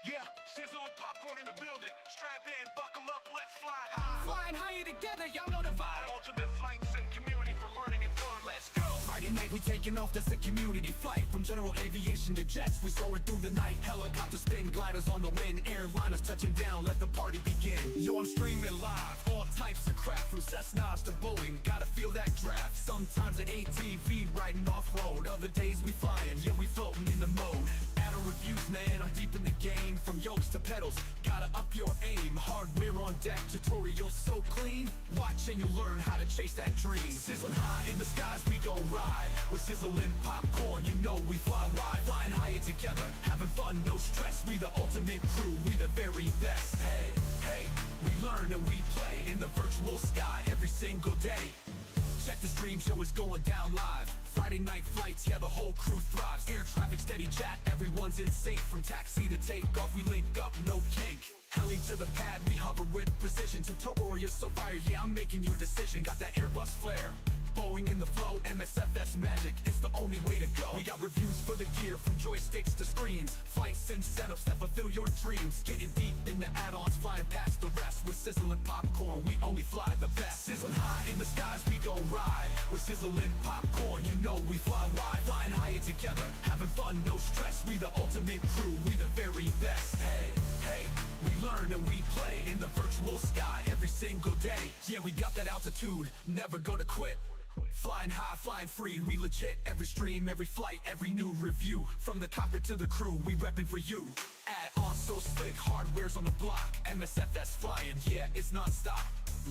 Yeah, sizzle and popcorn in the building. Strap in, buckle up, let's fly high. Flying higher together, y'all know the vibe. Ultimate flights and community for learning and fun. Let's go. Friday night, we taking off. That's a community flight. From general aviation to jets, we soaring through the night. Helicopter spin, gliders on the wind. Airliners touching down, let the party begin. Yo, I'm streaming live. All types of craft, from Cessnas to Boeing. Gotta feel that draft. Sometimes an ATV riding off-road. Other days we flying, yeah, we floating in the mode. Add reviews, man, I'm deep in the game. From yokes to pedals, gotta up your aim. Hardware on deck, tutorials so clean. Watch and you'll learn how to chase that dream. Sizzling high in the skies, we gon' ride. We're sizzling popcorn, you know we fly wide. Flying higher together, having fun, no stress. We the ultimate crew, we the very best. Hey, hey, we learn and we play in the virtual sky every single day. Check the stream show is going down live. Friday night flights, yeah, the whole crew thrives. Air traffic, steady chat, everyone's in sync. From taxi to takeoff, we link up, no kink. Heli to the pad, we hover with precision. Tutorials so fire, yeah, I'm making your decision. Got that Airbus flair, Boeing in the flow, MSFS magic, it's the only way to go. We got reviews for the gear, from joysticks to screens. Flights and setups that fulfill your dreams. Getting deep in the add-ons, flying past the rest. We're sizzling popcorn, we only fly the best. Sizzling high in the skies, we gon' ride. We're sizzling popcorn, you know we fly wide. Flying higher together, having fun, no stress. We the ultimate crew, we the very best. Hey, hey, we learn and we play in the virtual sky every single day. Yeah, we got that altitude, never gonna quit. Flying high, flying free, we legit. Every stream, every flight, every new review. From the cockpit to the crew, we reppin' for you. Add on so slick, hardware's on the block. MSFS flying, yeah, it's non-stop.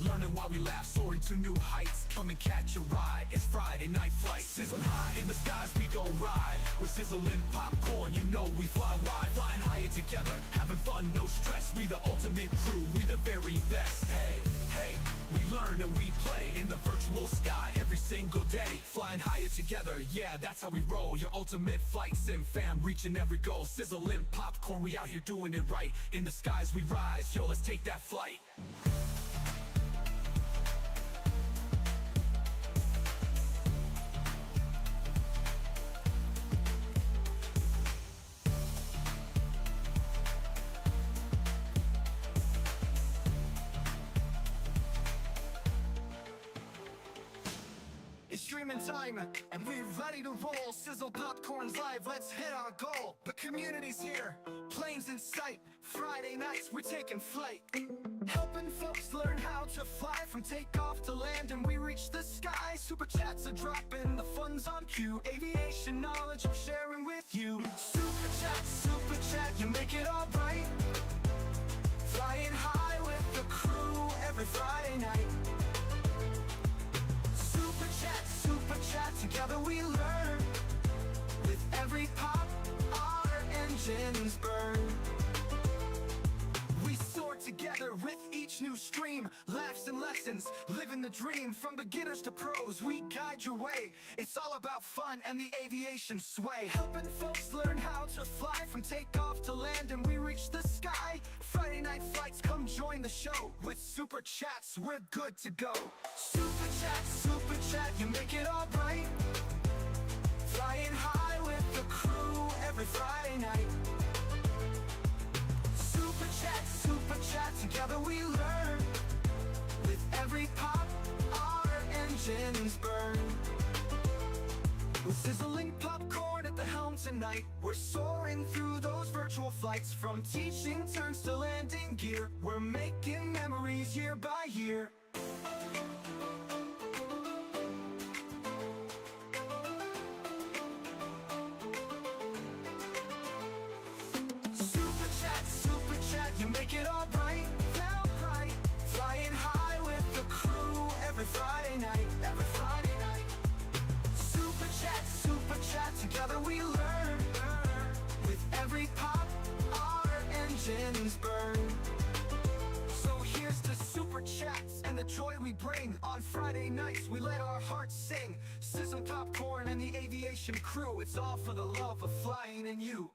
Learning while we laugh, soaring to new heights. Come and catch a ride, it's Friday night flight. Sizzling high in the skies, we gon' ride. We're sizzling popcorn, you know we fly wide. Flying higher together, having fun, no stress. We the ultimate crew, we the very best. Hey, hey, we learn and we play in the virtual sky every single day. Flying higher together, yeah, that's how we roll. Your ultimate flight sim fam, reaching every goal. Sizzling popcorn, we out here doing it right. In the skies we rise, yo, let's take that flight. It's streaming time, and we're ready to roll. Sizzle popcorn's live, let's hit our goal. The community's here, planes in sight. Friday nights, we're taking flight. Helping folks learn how to fly, from takeoff to land, and we reach the sky. Super chats are dropping, the fun's on cue. Aviation knowledge I'm sharing with you. Super chat, you make it all right. Flying high with the crew every Friday night. Super chat, together we learn. With every pop, our engines burn. We soar together with each new stream. Laughs and lessons, living the dream. From beginners to pros, we guide your way. It's all about fun and the aviation sway. Helping folks learn how to fly, from takeoff to land, and we reach the sky. Friday night flights, come join the show. With super chats, we're good to go. Super chat, you make it all right. Flying high with the crew every Friday night. Super chat, together we learn. With every pop, our engines burn. We're sizzling popcorn at the helm tonight. We're soaring through those virtual flights. From teaching turns to landing gear, we're making memories year by year. Super chat, you make it all right. Flying high with the crew every Friday night. Super chat, together we learn. With every pop, our engines burn. So here's to super chats and the joy we bring. On Friday nights we let our hearts sing. Sizzle popcorn and the aviation crew, it's all for the love of flying and you.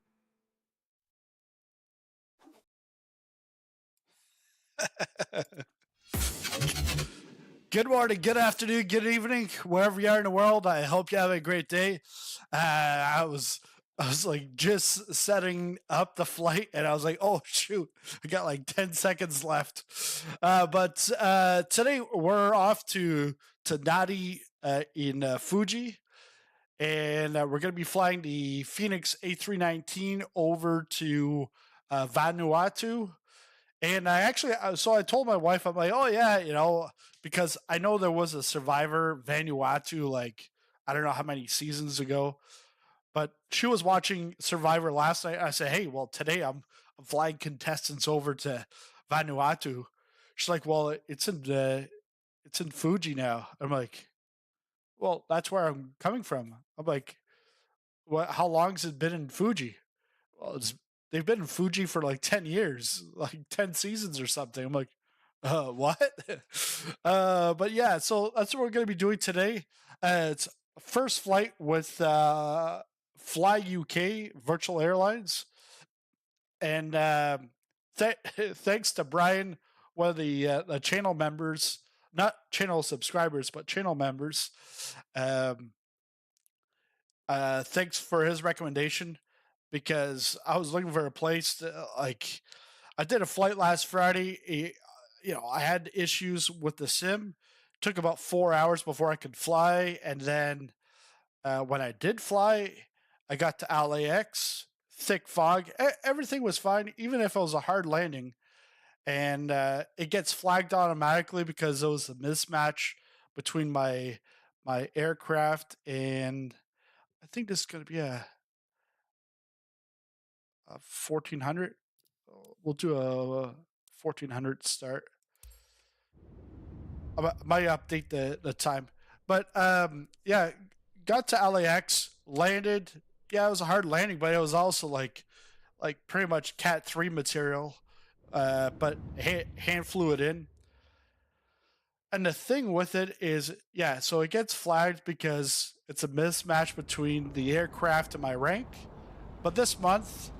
Good morning, good afternoon, good evening, wherever you are in the world. I hope you have a great day. I was I was like just setting up the flight, and I was like, "Oh shoot, I got like 10 seconds left." But today we're off to Nadi in Fuji, and we're going to be flying the Fenix A319 over to Vanuatu. And so I told my wife, I'm like, "Oh yeah, because I know there was a Survivor Vanuatu, like I don't know how many seasons ago." But she was watching Survivor last night. I said, "Hey, well, today I'm flying contestants over to Vanuatu." She's like, "Well, it's in Fuji now." I'm like, "Well, that's where I'm coming from." I'm like, "What? How long has it been in Fuji?" Well, they've been in Fuji for like 10 years, like 10 seasons or something. I'm like, what? But yeah, so that's what we're gonna be doing today. It's first flight with Fly UK Virtual Airlines, and thanks to Brian, one of the channel members, not channel subscribers, but channel members. Um, thanks for his recommendation because I was looking for a place to, like, I did a flight last Friday. I had issues with the sim. Took about 4 hours before I could fly, and then when I did fly, I got to LAX. Thick fog. Everything was fine, even if it was a hard landing. And it gets flagged automatically because there was a mismatch between my aircraft and I think this is going to be a 1400. We'll do a 1400 start. I might update the time, but yeah, got to LAX, landed. Yeah, it was a hard landing, but it was also like pretty much Cat 3 material, but hand flew it in. And the thing with it is, yeah, so it gets flagged because it's a mismatch between the aircraft and my rank. But this month,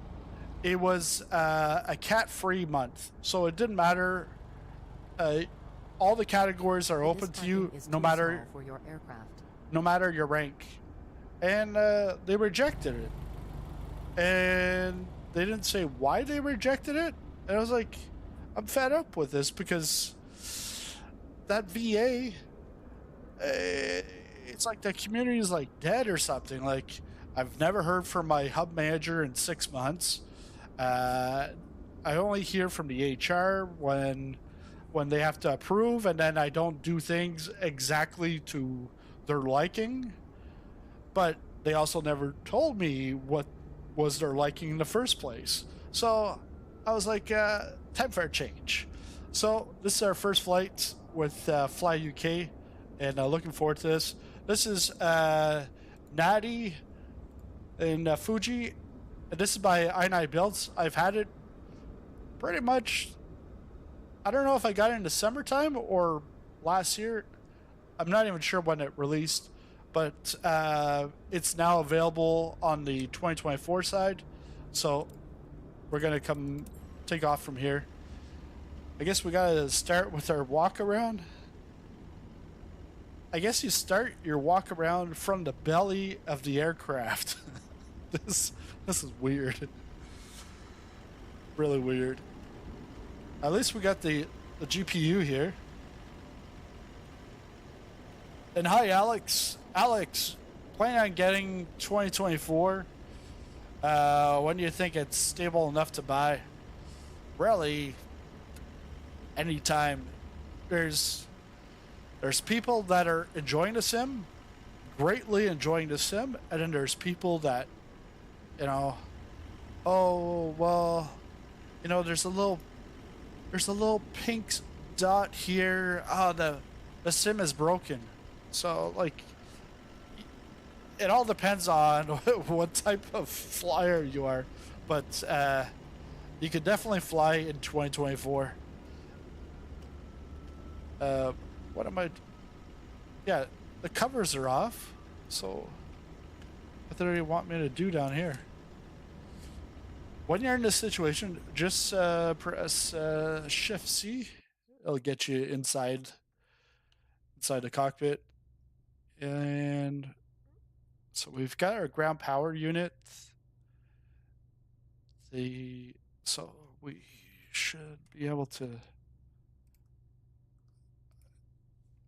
it was a cat-free month, so it didn't matter. Uh, all the categories are open to you, no matter for your aircraft. no matter your rank, and they rejected it, and they didn't say why they rejected it. And I was like, I'm fed up with this because that VA, it's like the community is like dead or something. Like I've never heard from my hub manager in 6 months. Uh, I only hear from the HR when they have to approve, and then I don't do things exactly to their liking. But they also never told me what was their liking in the first place. So I was like, time for a change. So this is our first flight with Fly UK, and looking forward to this. This is Nadi in Fuji. And this is by I9 Builds. I've had it pretty much. I don't know if I got it in the summertime or last year. I'm not even sure when it released, but it's now available on the 2024 side. So we're gonna come take off from here. I guess we gotta start with our walk around. I guess you start your walk around from the belly of the aircraft. this is weird. Really weird. At least we got the GPU here. And hi, Alex. Alex, planning on getting 2024. When do you think it's stable enough to buy? Really, anytime. There's people that are enjoying the sim, greatly enjoying the sim, and then there's people that, oh well, there's a little pink dot here. Oh, the sim is broken. So like, it all depends on what type of flyer you are, but you could definitely fly in 2024. What am I? Yeah, the covers are off. So what do they want me to do down here? When you're in this situation, just press Shift C. It'll get you inside the cockpit. And so we've got our ground power unit. So we should be able to.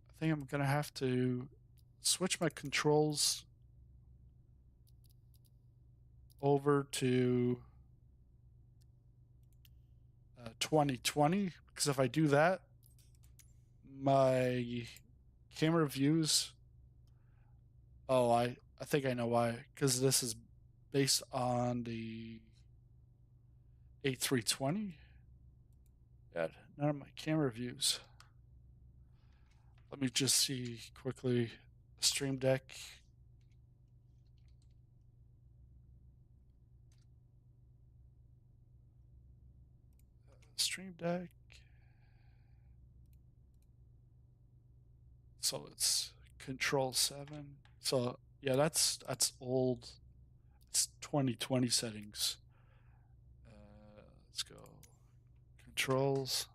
I think I'm gonna have to switch my controls over to 2020, because if I do that, my camera views. Oh, I think I know why. Because this is based on the A320. Yeah, none of my camera views. Let me just see quickly. Stream Deck. Stream Deck. So it's Control 7. So yeah, that's old. It's 2020 settings. Let's go. Controls.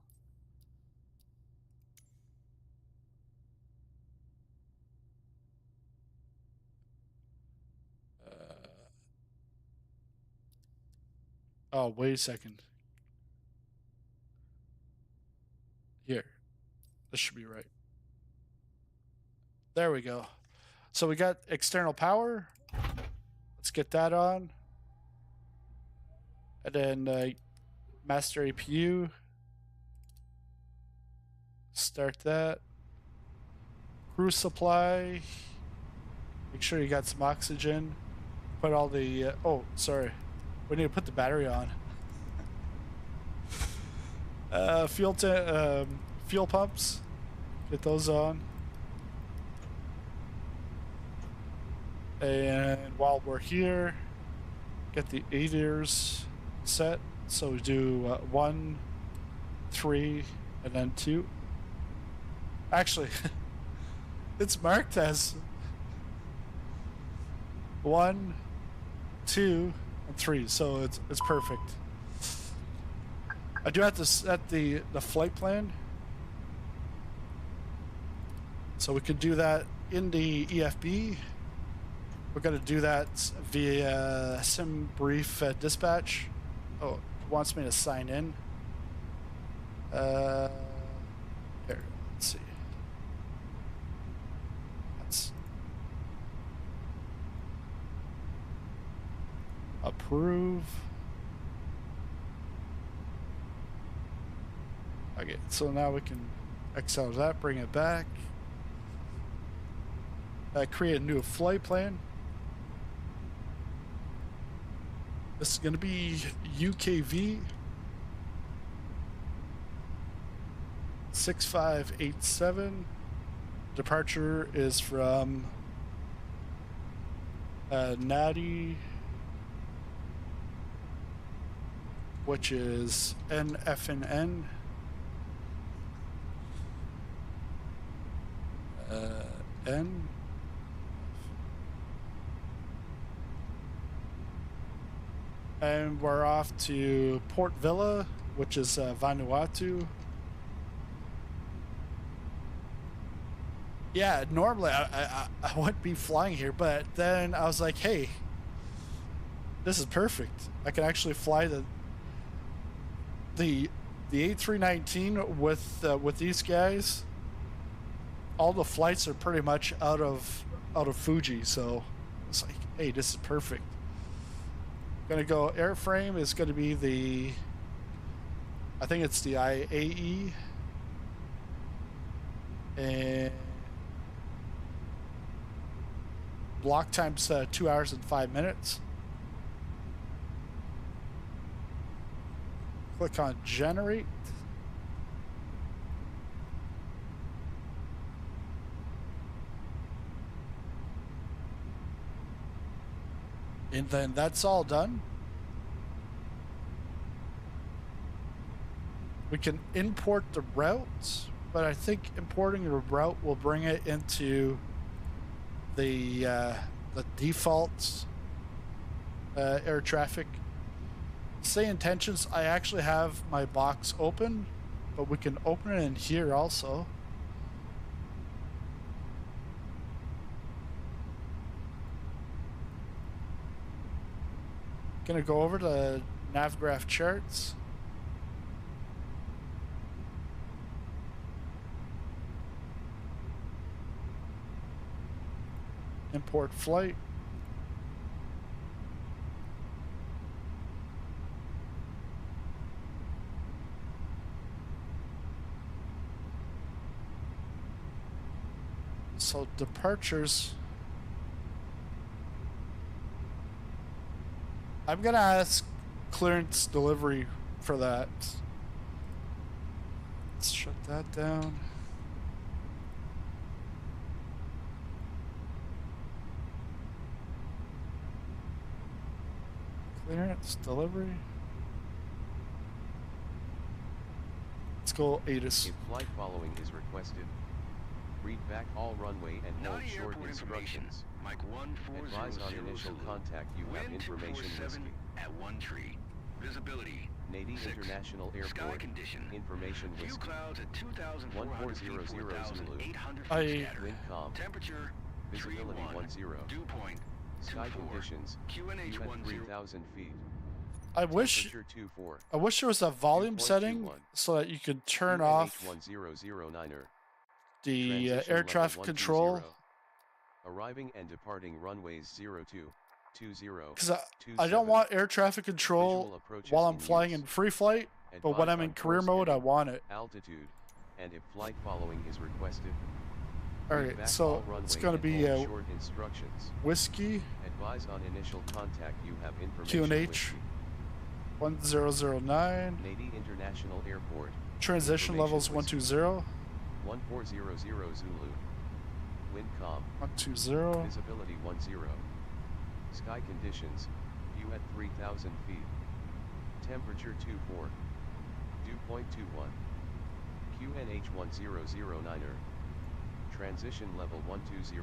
Oh, wait a second. Here. This should be right. There we go. So we got external power. Let's get that on. And then master APU. Start that. Crew supply. Make sure you got some oxygen. Put all the... oh, sorry. We need to put the battery on. Fuel pumps. Get those on. And while we're here, get the ADIRs set. So we do 1, 3, and then 2. Actually, it's marked as 1, 2, and 3, so it's perfect. I do have to set the flight plan, so we could do that in the EFB. We're going to do that via sim brief dispatch. Oh, it wants me to sign in. Here, let's see. Let's approve. Okay, so now we can excel that, bring it back. Create a new flight plan. This is going to be UKV 6587. Departure is from Nadi, which is NFNN. N. And we're off to Port Vila, which is Vanuatu. Yeah, normally I wouldn't be flying here, but then I was like, hey, this is perfect. I can actually fly the A319 with these guys. All the flights are pretty much out of Fuji, so it's like, hey, this is perfect. Gonna go airframe is gonna be I think it's the IAE, and block time's 2 hours and 5 minutes. Click on generate. And then that's all done. We can import the route, but I think importing the route will bring it into the default air traffic. Say intentions, I actually have my box open, but we can open it in here also. Gonna go over to Navigraph charts. Import flight. So departures. I'm gonna ask clearance delivery for that. Let's shut that down. Clearance delivery. Let's go ATIS. If flight following is requested, read back all runway and hold short instructions. Mike 14000. Advise on initial contact you have Wind information 247 whiskey. at 1 tree. Visibility. Nady 6. International Sky Airport. condition. Information Few whiskey. clouds at 2,400 feet, 1400 Zulu. 4,800 I- feet scattered. Wind calm. Temperature. Visibility 3-1. 10. Dew point. Sky 2-4. conditions. QNH You at 10. 3,000 feet. I wish Temperature 24. there was a volume 2.21. setting so that you could turn QNH off 1009er. the Transition air level traffic 120. control. Arriving and departing runways 02, 20, Because I 27. don't want air traffic Visual control approaches while I'm in flying use. in free flight, but when Advise I'm in on career course mode, I heading, want it. altitude, and if flight following is requested. All read right, back so all runway it's going to and be hold short instructions. whiskey Advise on initial contact you have information. QNH whiskey. 1009. Nady International Airport. Transition Information levels whiskey. 120. 1400 Zulu. Wind calm. 120. Visibility 10. Sky conditions. View at 3,000 feet. Temperature 24. Dew point 21. QNH 1009er. Transition level 120.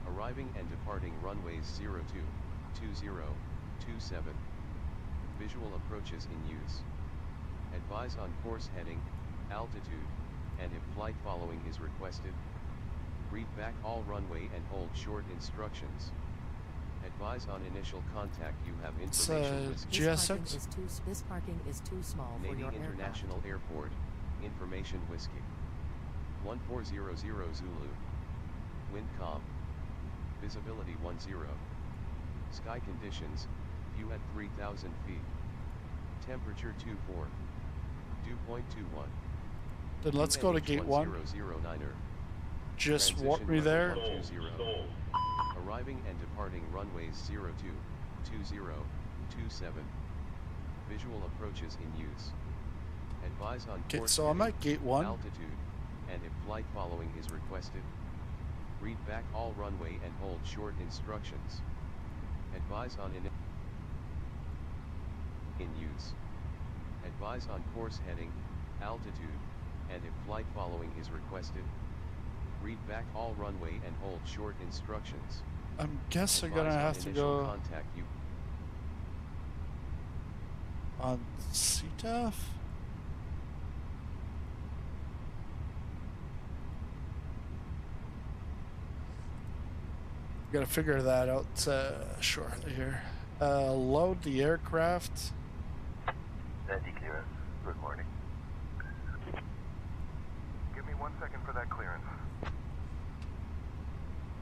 Arriving and departing runways 02, 20, 27. Visual approaches in use. Advise on course heading, altitude, and if flight following is requested. Read back all runway and hold short instructions. Advise on initial contact you have It's information whiskey. GSX. This parking is too small for Nady your International Airport, information whiskey. 1400 Zulu. Wind calm. Visibility 10. Sky conditions, view at 3,000 feet. Temperature 24. Dew point 21. Then let's go to gate 1. 1009er. Just Transition warp me level there. 120. Arriving and departing runways 02, 20, 27. Visual approaches in use. Advise on Okay, course so I'm heading, at gate 1. altitude, and if flight following is requested. Read back all runway and hold short instructions. Advise on in use. Advise on course heading, altitude, and if flight following is requested. Read back all runway and hold short instructions. I'm guessing I'm Advise gonna on have to initial go contact you. on CTAF. Gotta figure that out shortly here. Load the aircraft. Nady clearance. Good morning. Give me 1 second for that clearance.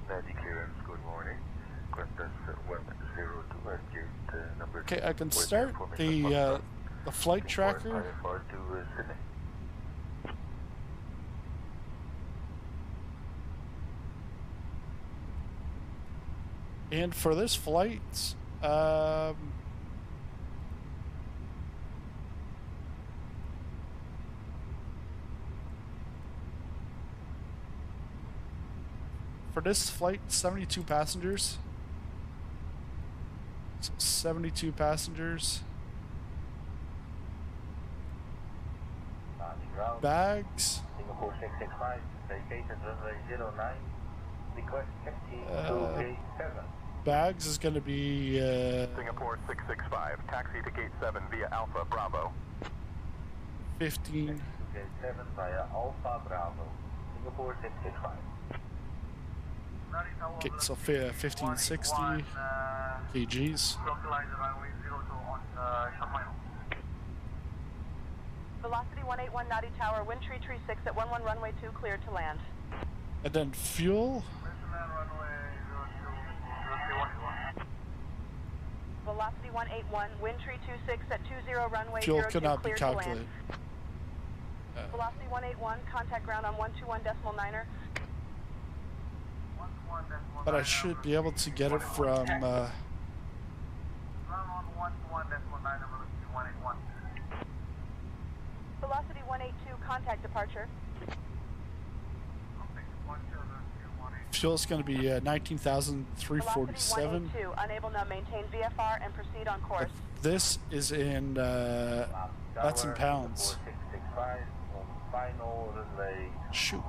Nady clearance. Good morning. Contestants 102 at gate number 2. Okay, I can With start information the flight from tracker. IFR to Sydney. And for this flight, for this flight, 72 passengers. So 72 passengers. Ground. Bags. Singapore 665. Vacated runway 09. Request empty Uh, to gate 7. Bags is going to be Singapore 665, taxi to gate 7 via Alpha Bravo. 15. To gate 7 via Alpha Bravo. Singapore 665. Okay, so 1560 kgs. Localize runway 02 on Velocity 181 Nadi Tower, wind tree 6 at 11 runway 2, cleared to land. And then fuel. Velocity 181, wind tree 6 at 20 runway Fuel 02, cannot be cleared to land. calculated. Velocity 181, contact ground on 121.9er. But I should be able to get it from. Velocity 182, contact departure. Fuel's going to be 19,347. Velocity 182, unable to maintain VFR and proceed on course. But this is in. That's in pounds. Shoot.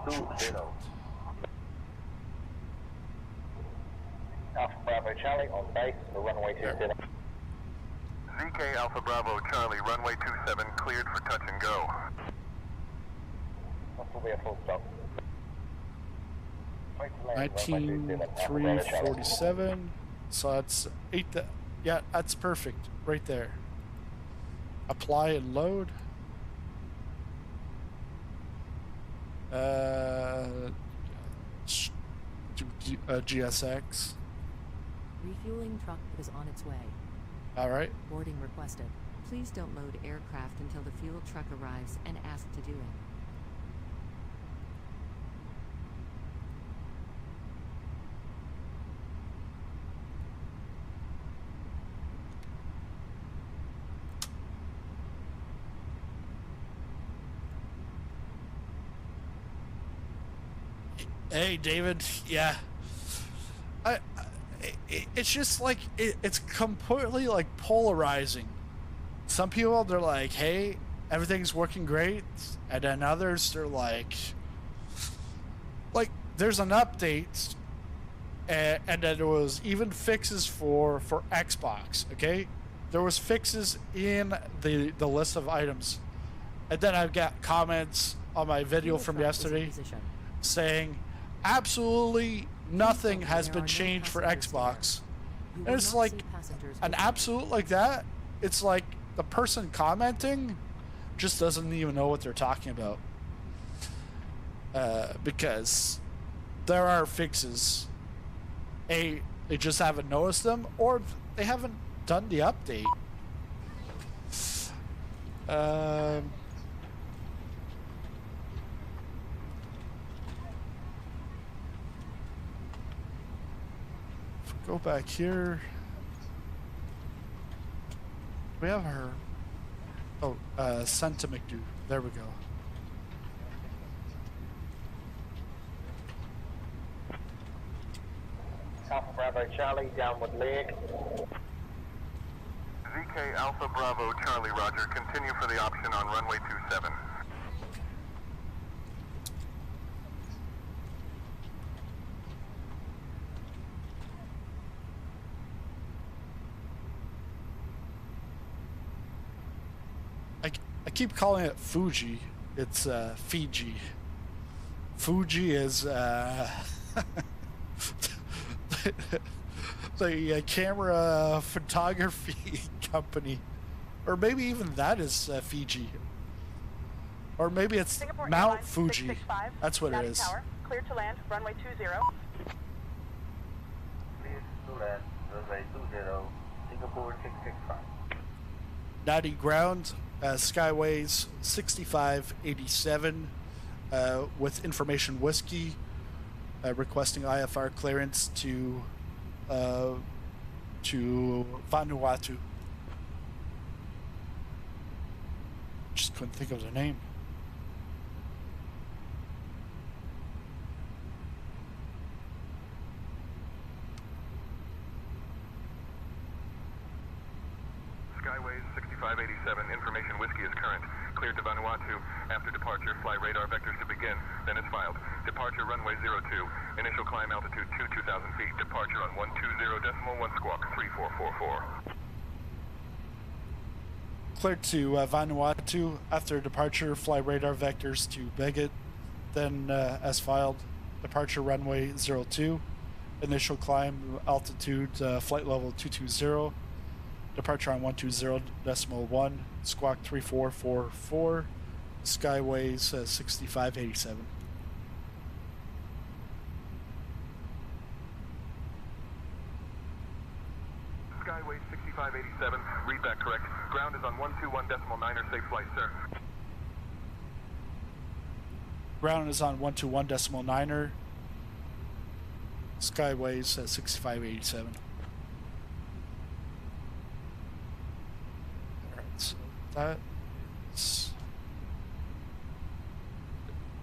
Alpha Bravo Charlie on base, the runway 27. ZK Alpha Bravo Charlie, runway 27, cleared for touch and go. This will be a full stop. 19,347. So that's 8. Yeah, that's perfect right there. Apply and load. GSX. Refueling truck is on its way. All right. Boarding requested. Please don't load aircraft until the fuel truck arrives and ask to do it. Hey, David. Yeah. It's just like it's completely like polarizing. Some people, they're like, hey, everything's working great, and then others, they're like there's an update, and then there was even fixes for Xbox. Okay, there was fixes in the list of items, and then I've got comments on my video from yesterday saying absolutely nothing has been changed for Xbox. And it's like an absolute like that. It's like the person commenting just doesn't even know what they're talking about. Because there are fixes. They just haven't noticed them, or they haven't done the update. Go back here. We have her. Oh, send to McDo. There we go. Alpha Bravo Charlie, downward leg. ZK Alpha Bravo Charlie, roger. Continue for the option on runway 27. I keep calling it Fuji. It's Fiji. Fuji is the camera photography company, or maybe even that is Fiji, or maybe it's Singapore Mount Airline Fuji. 665, That's what it Nadi is. Tower, cleared to land, runway 20. Clear to land, runway 20, Singapore 665. Nadi ground, Skyways 6587, with information whiskey, requesting IFR clearance to Vanuatu. Just couldn't think of the name. Skyways 6587, information whiskey is current. Cleared to Vanuatu. After departure, fly radar vectors to begin. Then it's filed. Departure runway 02. Initial climb altitude 2,000 feet. Departure on 120.1 squawk 3444. Cleared to Vanuatu. After departure, fly radar vectors to Beget. Then, as filed, departure runway 02. Initial climb altitude, flight level 220. Departure on 120.1, squawk 3444, Skyways 6587. Skyway 6587, read that correct. Ground is on 121.9er, safe flight, sir. Ground is on 121.9er, Skyways 6587. Alright, so that's...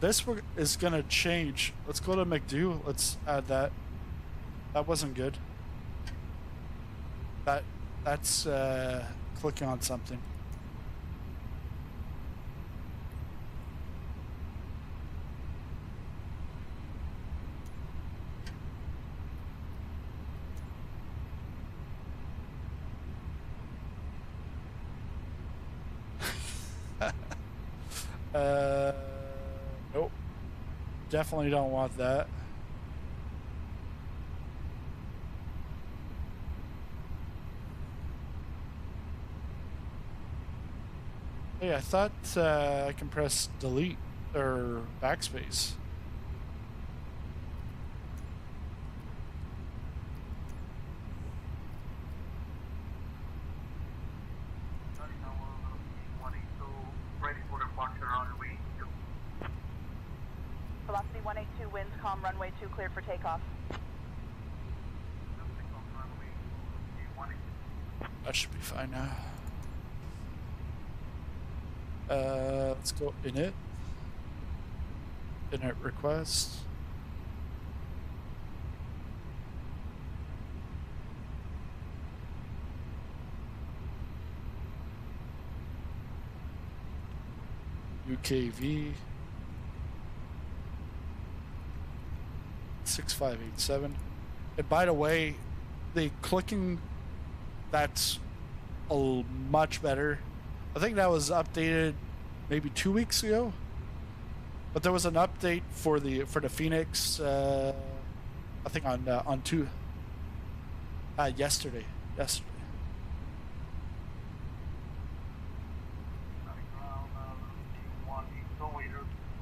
This is gonna change. Let's go to McDo. Let's add that. That wasn't good. That's clicking on something. Nope. Definitely don't want that. Hey, I thought I can press delete or backspace. Velocity 182, winds calm, runway 2 cleared for takeoff. That should be fine now. Let's go init. Init request. UKV 6587. And by the way, the clicking, that's much better. I think that was updated maybe 2 weeks ago, but there was an update for the Fenix. I think on yesterday.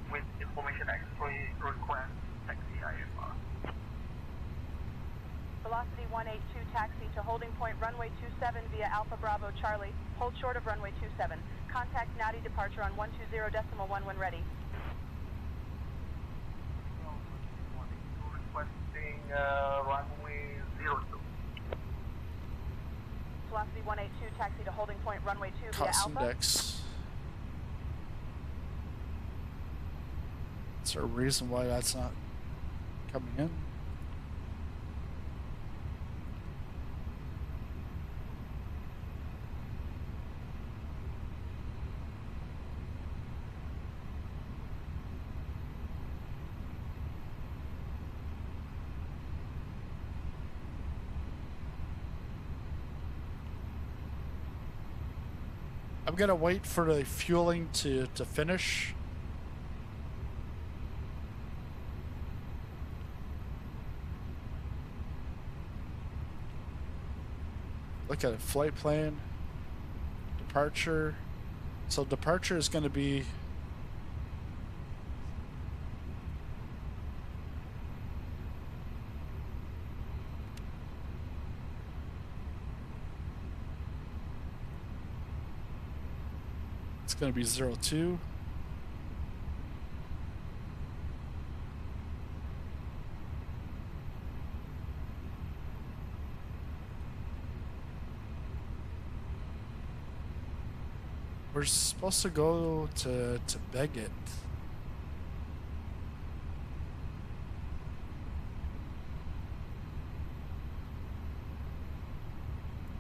With information X-ray request taxi IFR. Velocity 182, taxi to holding point runway 27 via Alpha Bravo Charlie. Hold short of runway 27. Contact Nadi departure on 120.1 when ready. Requesting runway 02. Velocity 182, taxi to holding point runway 2 via Cost Alpha. index. Is there a reason why that's not coming in? I'm gonna wait for the fueling to finish. Look at it, flight plan, departure. So departure is gonna be going to be 02. We're supposed to go to Beggett.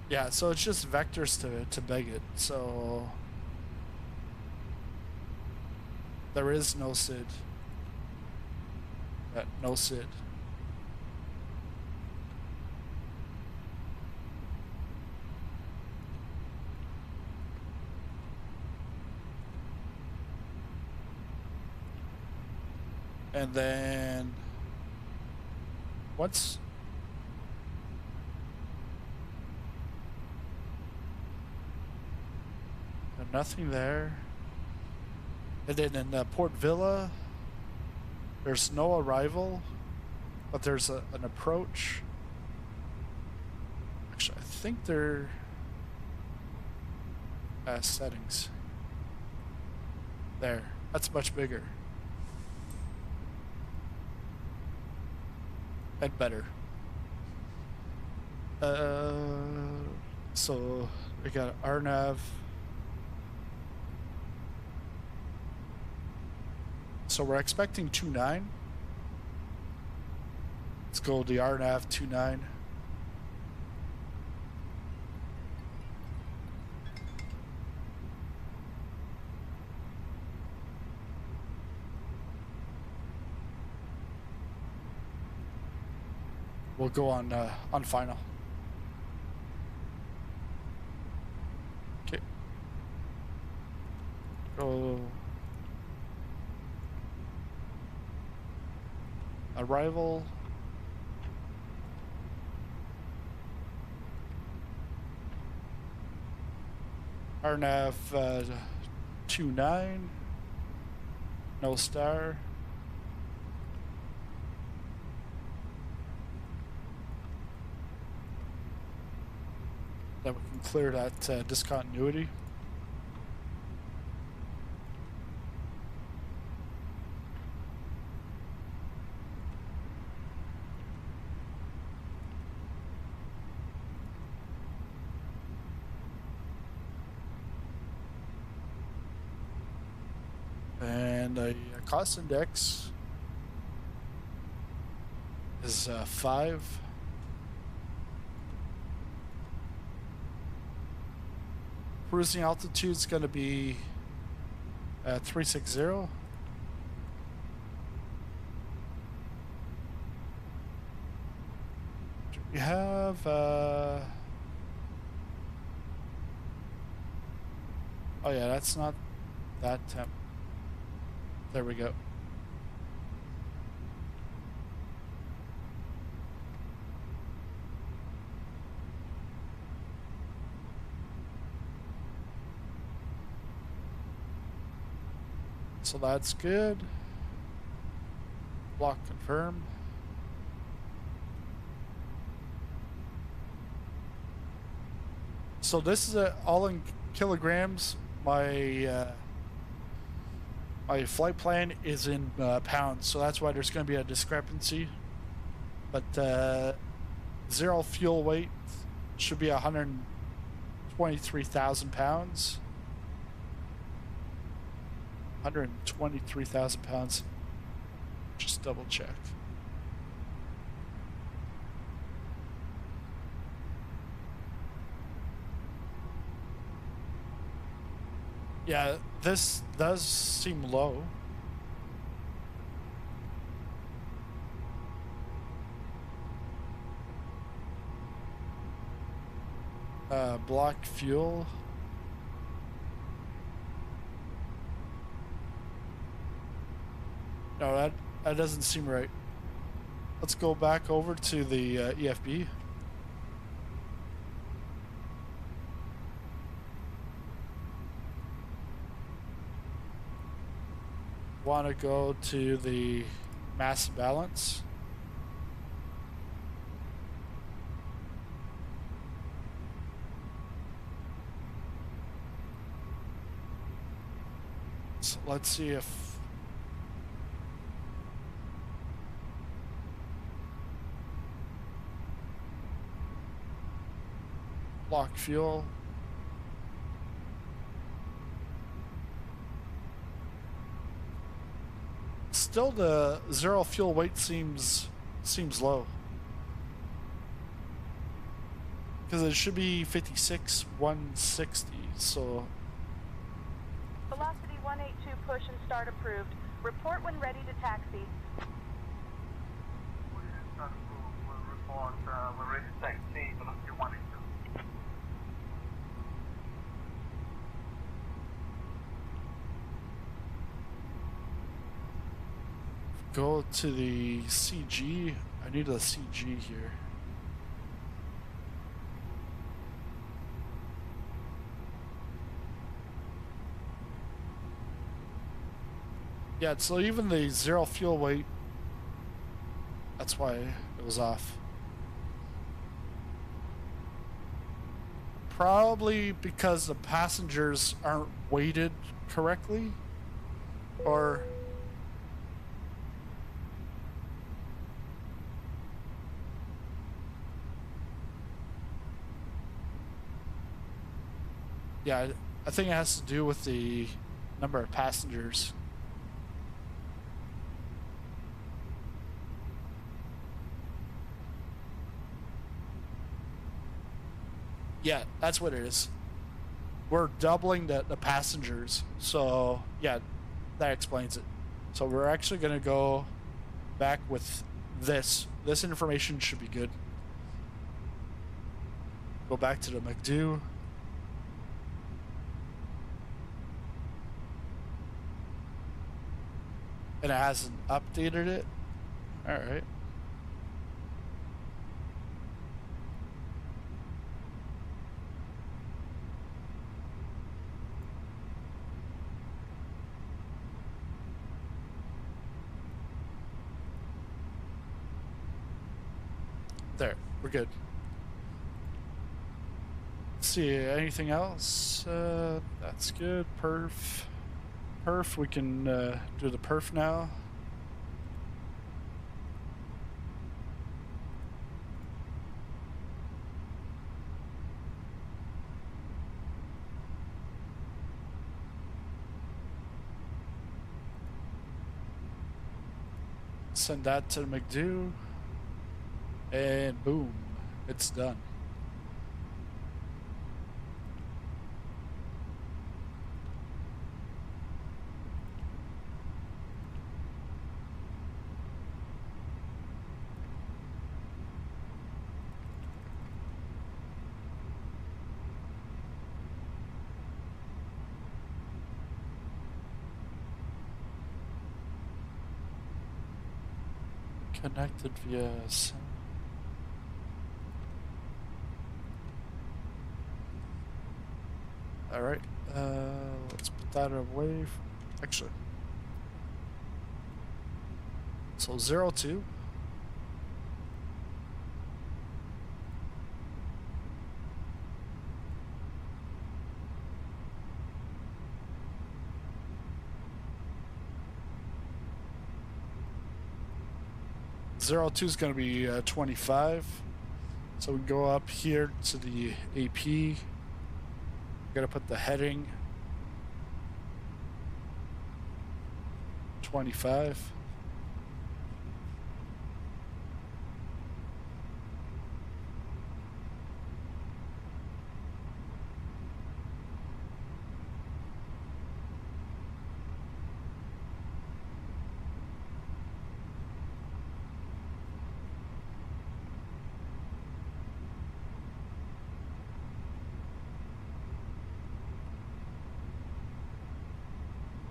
Yeah, so it's just vectors to Beggett. So there is no SID. No SID. And then once Nothing there. And then in Port Villa, there's no arrival, but there's an approach. Actually, I think they're settings. There, that's much bigger and better. So we got RNAV. So we're expecting 2.9. Let's go to the RNAV 2.9. We'll go on final. Okay. Go. Arrival. RNAV 2.9. No star. Then we can clear that discontinuity. And the cost index is 5. Cruising altitude is going to be 360. We have oh yeah, that's not that temp. There we go. So that's good. Block confirm. So this is all in kilograms. My my flight plan is in pounds, so that's why there's going to be a discrepancy. But zero fuel weight should be 123,000 pounds. 123,000 pounds. Just double check. Yeah, this does seem low. Block fuel. No, that doesn't seem right. Let's go back over to the EFB. Want to go to the mass balance. So let's see if block fuel. Still, the zero fuel weight seems low, because it should be 56,160. So Velocity 182, push and start approved. Report when ready to taxi. Report, we're ready to taxi, velocity 182. go to the CG. I need a CG here. Yeah, so even the 0 fuel weight, that's why it was off. Probably because the passengers aren't weighted correctly, or yeah, I think it has to do with the number of passengers. Yeah, that's what it is. We're doubling the passengers. So, yeah, that explains it. So we're actually going to go back with this. This information should be good. Go back to the McDo. And it hasn't updated it. All right. There, we're good. Let's see, anything else? That's good. Perf. Perf, we can do the perf now. Send that to the McDo. And boom, it's done. Connected via. All right, let's put that away. Actually, so 02. Zero two is going to be 25. So we go up here to the AP. Gotta put the heading 25.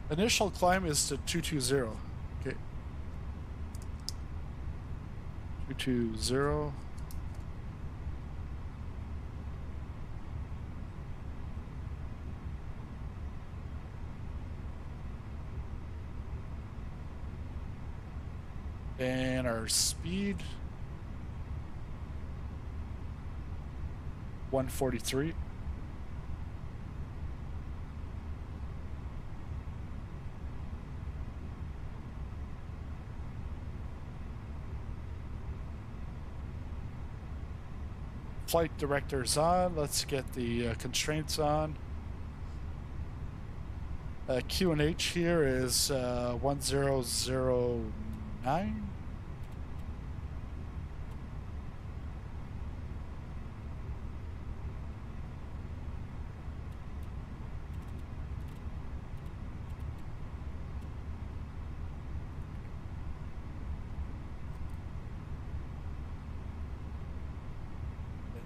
Initial climb is to 220. Okay. 220. And our speed 143. Flight director's on. Let's get the constraints on. Q&H here is 1009.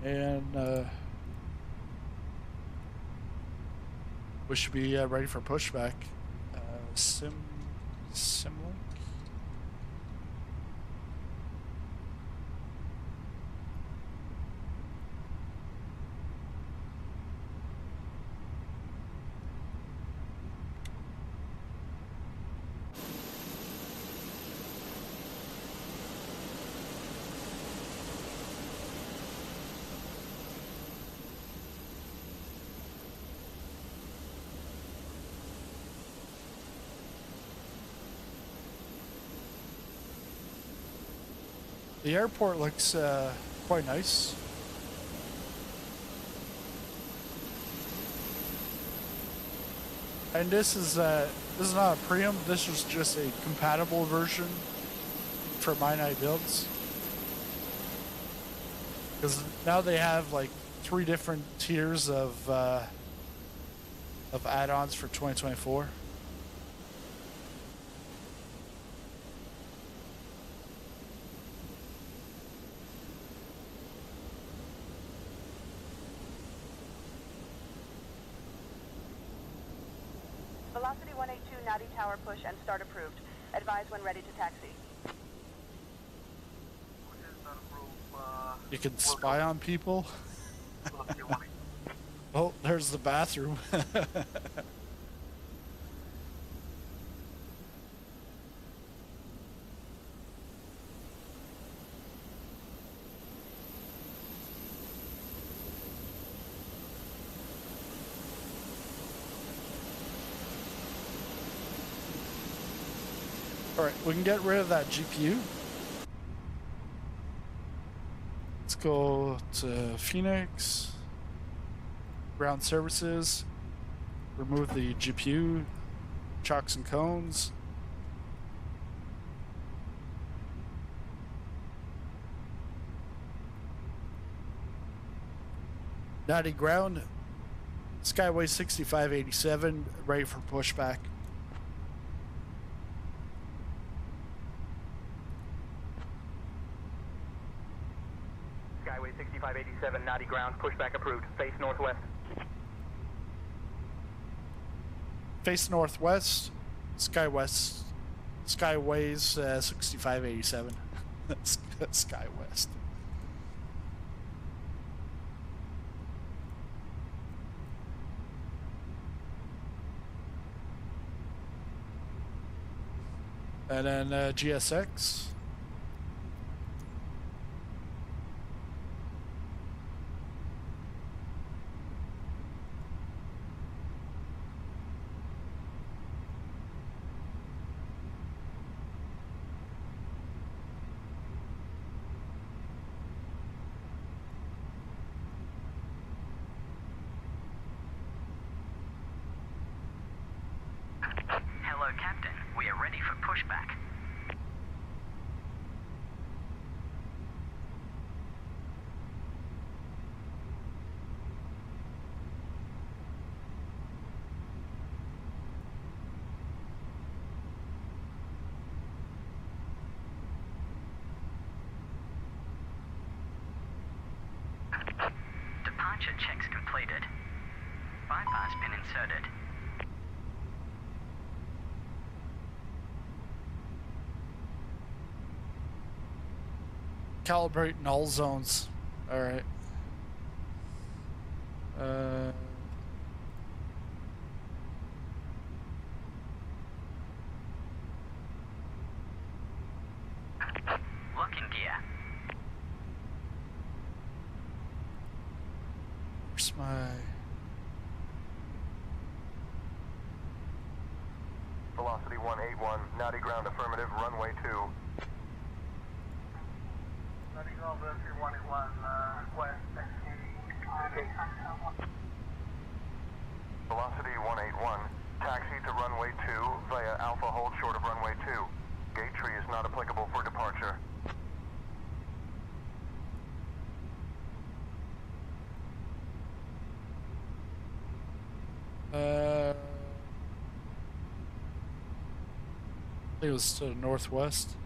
And we should be ready for pushback. Simlink. The airport looks quite nice. And this is not a premium. This is just a compatible version for my builds. Because now they have like 3 different tiers of add-ons for 2024. Velocity 182, Nadi Tower push and start approved. Advise when ready to taxi. You can spy on people. Oh, there's the bathroom. All right, we can get rid of that GPU. Let's go to Phoenix, ground services, remove the GPU, chocks and cones. Natty ground, Skyway 6587, ready for pushback. Skyway 6587, Nadi ground, pushback approved. Face northwest. Face northwest, Skywest, Skyways 6587. Skywest. And then GSX. Hello, Captain. We are ready for pushback. Departure checks completed. Bypass pin inserted. Calibrate in all zones. All right. Lock in gear. Where's my... Velocity 181, Nadi ground affirmative, runway 2. Velocity 181, taxi to runway 2 via Alpha hold short of runway 2. Gate tree is not applicable for departure. I think it was to the northwest.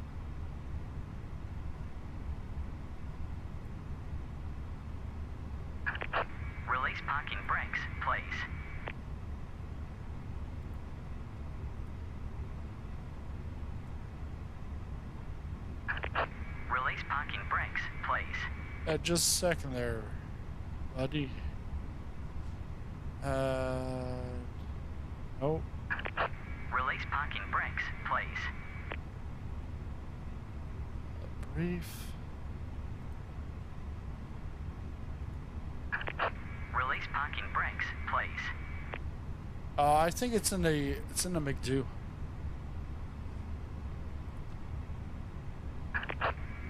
Release parking brakes, please. Release parking brakes, please. Just a second there, buddy. Oh. Release parking brakes, please. Brief. Release parking brakes, please. I think it's in the McDo.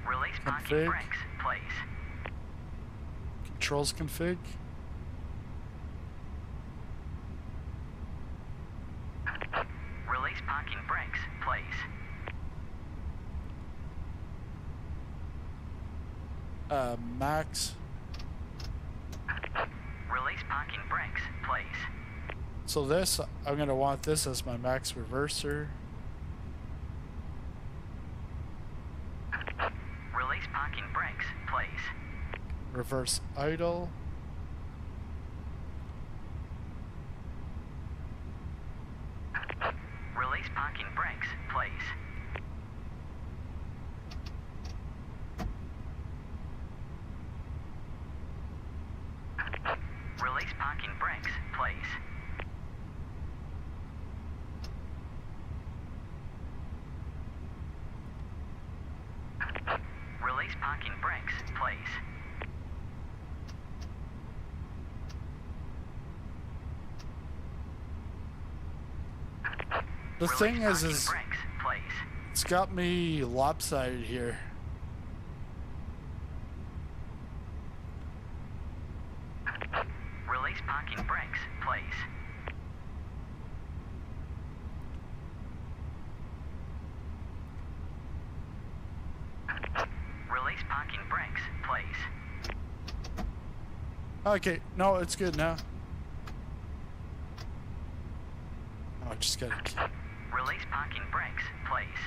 Release parking parking config. brakes, please. Controls config. Release parking brakes, please. Max. Release parking brakes, please. So this, I'm gonna want this as my max reverser. Release parking brakes, please. Reverse idle. Release parking brakes, please. Release parking brakes, please. Release parking brakes, please. The thing Release is parking brakes, please. it's got me lopsided here. Release parking brakes, please. Release parking brakes, please. Okay, no, it's good now. Oh, I just gotta. Release parking brakes, please.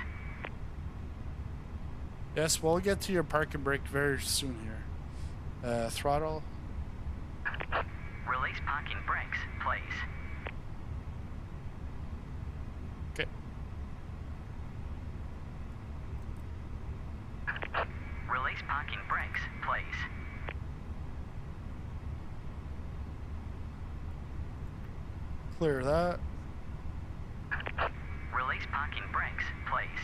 Yes, we'll get to your parking brake very soon here. Throttle. Release parking brakes, please. Okay. Release parking brakes, please. Clear that. Release parking brakes, please.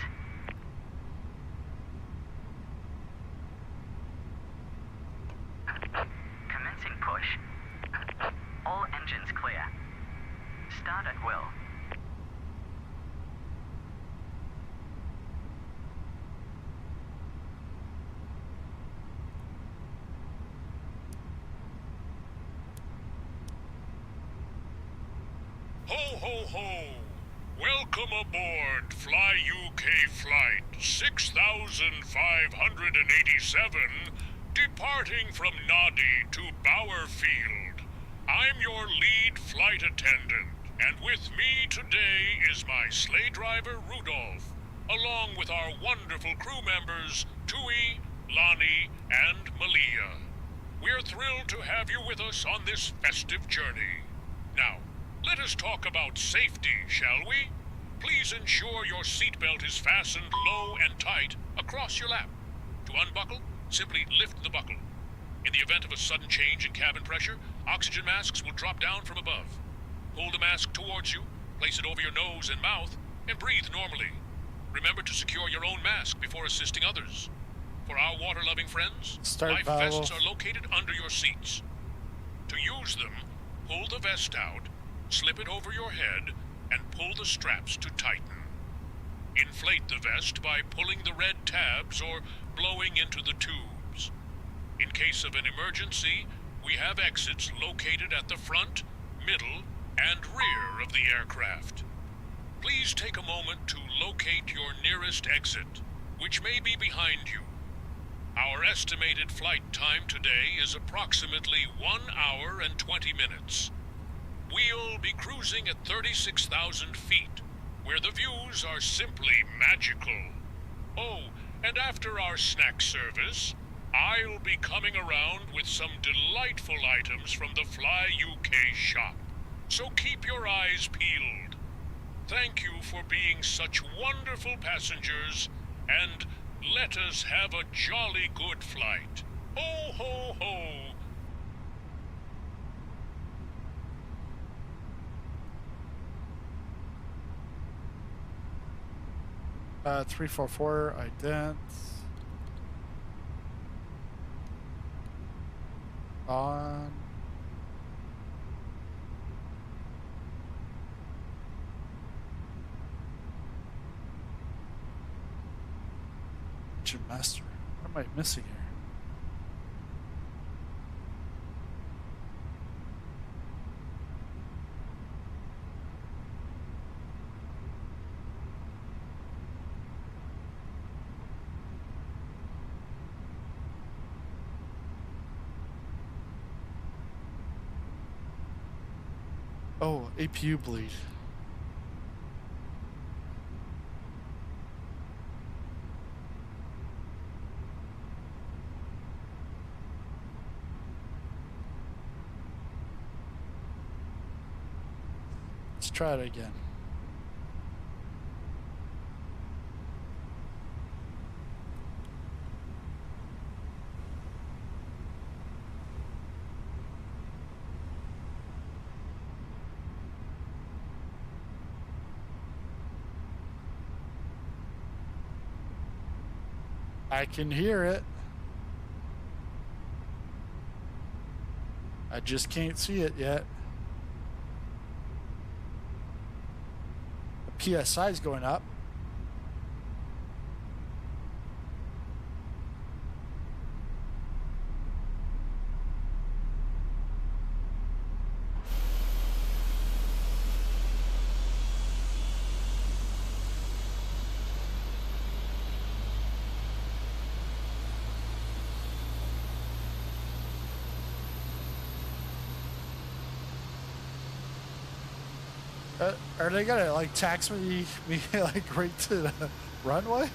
Commencing push. All engines clear. Start at will. Ho, ho, ho! Welcome aboard Fly UK Flight 6587, departing from Nadi to Bowerfield. I'm your lead flight attendant, and with me today is my sleigh driver Rudolph, along with our wonderful crew members Tui, Lonnie, and Malia. We're thrilled to have you with us on this festive journey. Now, let us talk about safety, shall we? Please ensure your seatbelt is fastened low and tight across your lap. To unbuckle, simply lift the buckle. In the event of a sudden change in cabin pressure, oxygen masks will drop down from above. Pull the mask towards you, place it over your nose and mouth, and breathe normally. Remember to secure your own mask before assisting others. For our water-loving friends, life vests are located under your seats. To use them, pull the vest out, slip it over your head, and pull the straps to tighten. Inflate the vest by pulling the red tabs or blowing into the tubes. In case of an emergency, we have exits located at the front, middle, and rear of the aircraft. Please take a moment to locate your nearest exit, which may be behind you. Our estimated flight time today is approximately 1 hour and 20 minutes. We'll be cruising at 36,000 feet, where the views are simply magical. Oh, and after our snack service, I'll be coming around with some delightful items from the Fly UK shop. So keep your eyes peeled. Thank you for being such wonderful passengers, and let us have a jolly good flight. Ho, ho, ho! 344 ident. On. Engine master. am I missing here? Oh, APU bleed. Let's try it again. I can hear it. I just can't see it yet. The PSI is going up. Are they gonna like tax me like right to the runway?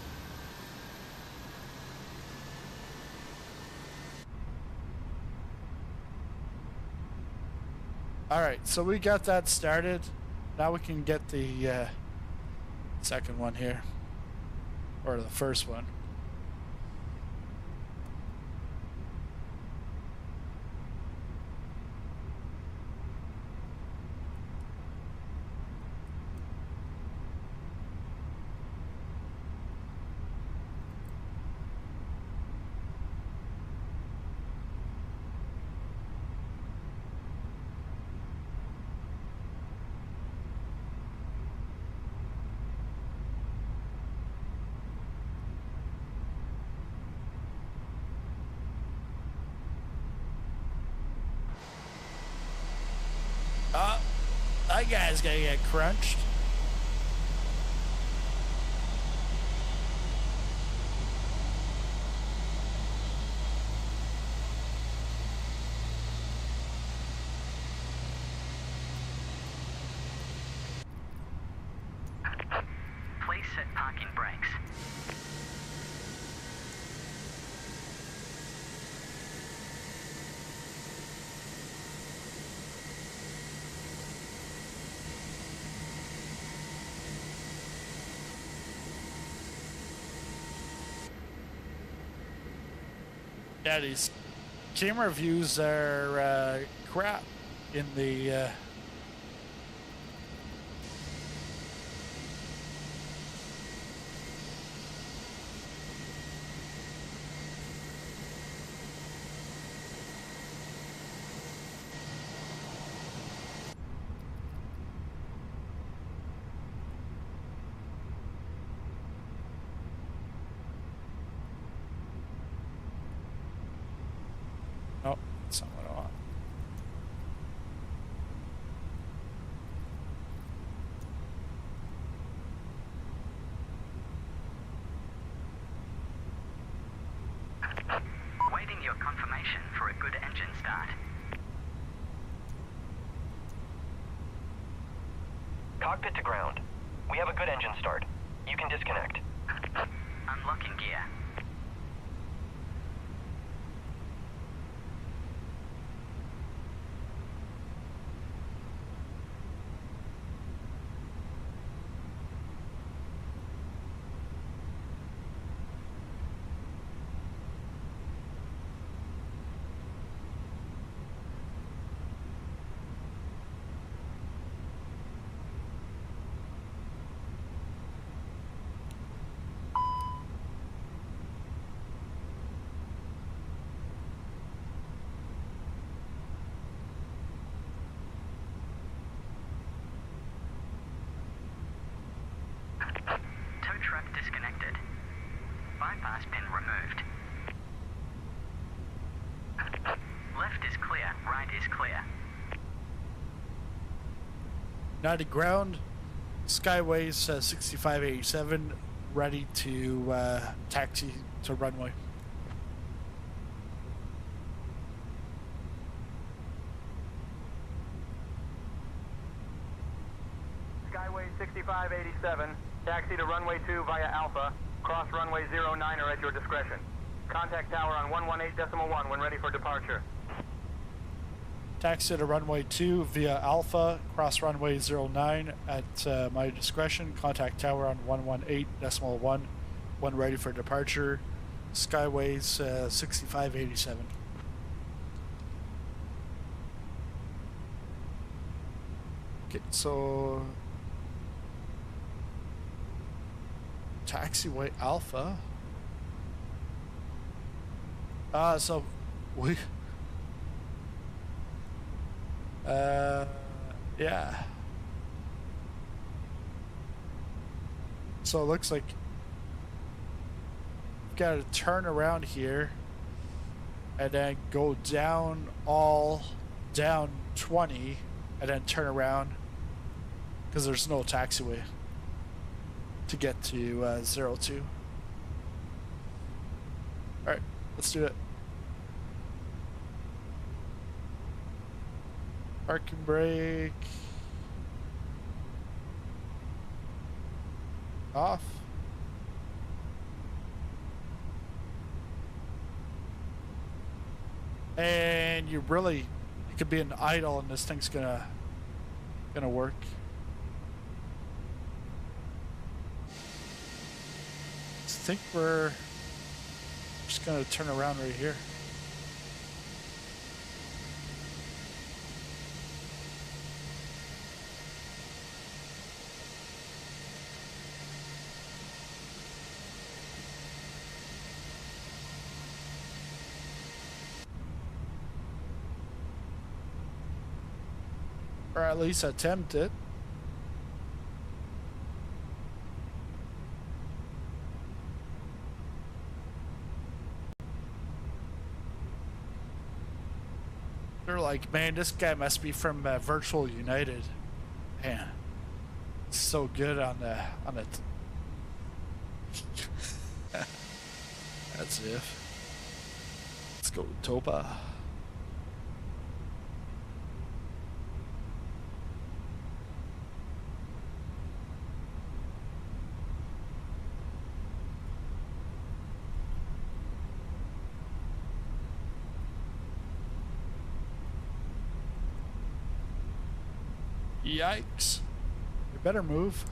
All right, so we got that started. Now we can get the second one here, or the first one. That guy's gonna get crunched. Please set parking brakes. Yeah, these camera views are crap in the oh, that's not what I want. Waiting your confirmation for a good engine start. Cockpit to ground. We have a good engine start. You can disconnect. Unlocking gear. Tow truck disconnected. Bypass pin removed. 90 ground. Skyways 6587, ready to taxi to runway. Skyway 6587, taxi to runway 2 via Alpha. Cross runway 09 or at your discretion. Contact tower on 118.1 when ready for departure. Taxi to runway 2 via Alpha, cross runway 09 at my discretion. Contact tower on 118.1 when ready for departure. Skyways 6587. Okay, so taxiway Alpha. So we yeah. So it looks like we've got to turn around here and then go down 20 and then turn around because there's no taxiway to get to 02. Alright, let's do it. Parking brake. Off. And you could be an idle and this thing's gonna work. I think we're just gonna turn around right here. Or at least attempt it. They're like, man, this guy must be from Virtual United. Man, it's so good on the That's it. Let's go with Topa. Yikes. You better move.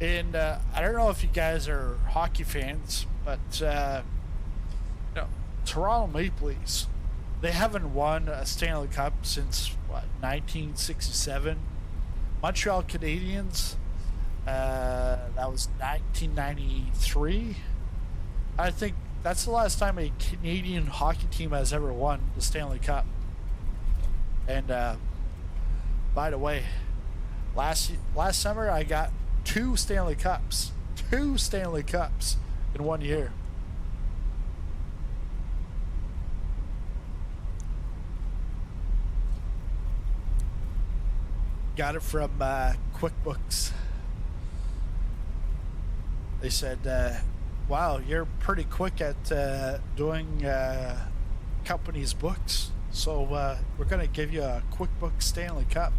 And I don't know if you guys are hockey fans, but Toronto Maple Leafs, they haven't won a Stanley Cup since what, 1967. Montreal Canadiens, that was 1993. I think that's the last time a Canadian hockey team has ever won the Stanley Cup. And by the way, last summer I got 2 Stanley Cups. 2 Stanley Cups in 1 year. Got it from QuickBooks. They said, wow, you're pretty quick at doing companies' books. So we're going to give you a QuickBooks Stanley Cup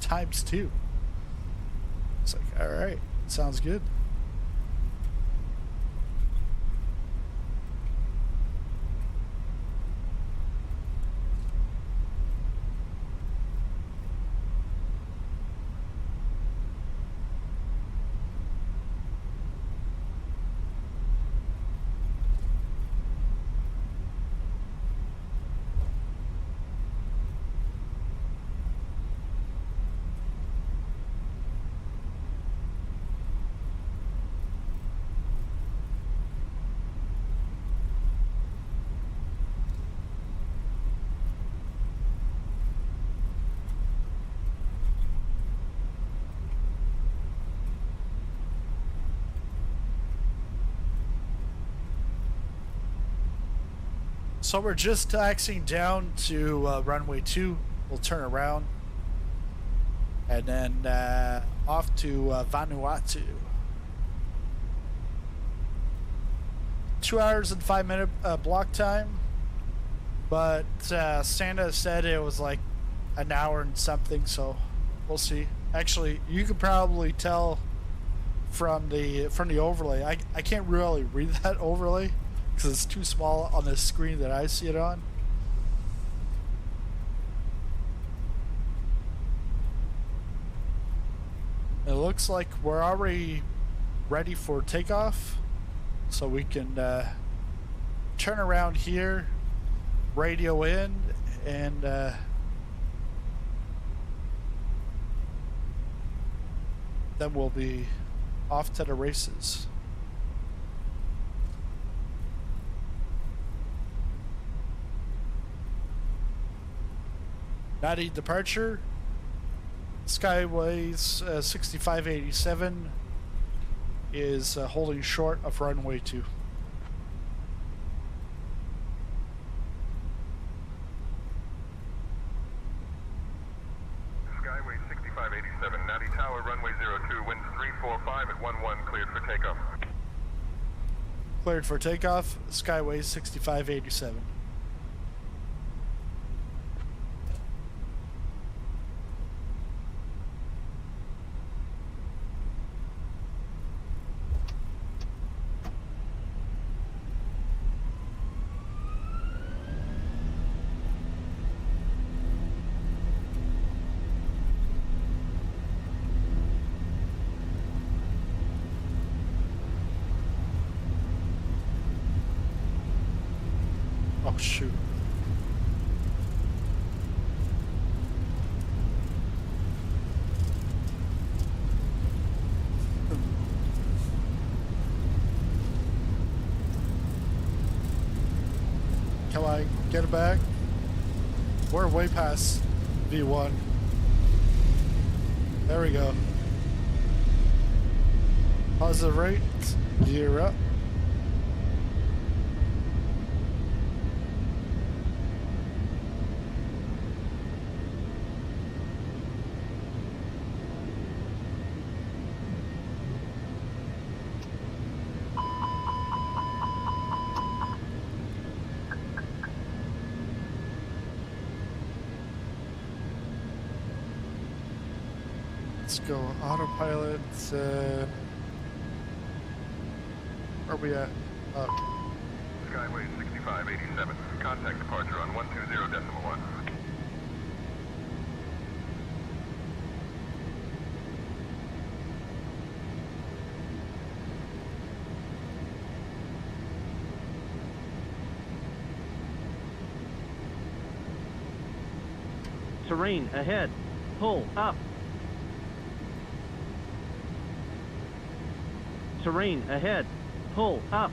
×2. It's like, all right, sounds good. So we're just taxiing down to runway 2. We'll turn around and then off to Vanuatu. 2 hours and 5 minute block time, but Santa said it was like an hour and something, so we'll see. Actually, you could probably tell from the overlay. I can't really read that overlay because it's too small on the screen that I see it on. It looks like we're already ready for takeoff, so we can turn around here, radio in, and then we'll be off to the races. Nadi departure, Skyways 6587 is holding short of runway 2. Skyway 6587, Natty Tower, runway 02, winds 345 at 11, cleared for takeoff. Cleared for takeoff, Skyway 6587. Oh, shoot. Come on, get it back. We're way past V1. There we go. Positive rate, gear up. Let's go autopilot. Where are we at? Skyway 6587, contact departure on 120.1. Terrain ahead. Pull up. Terrain ahead. Pull up.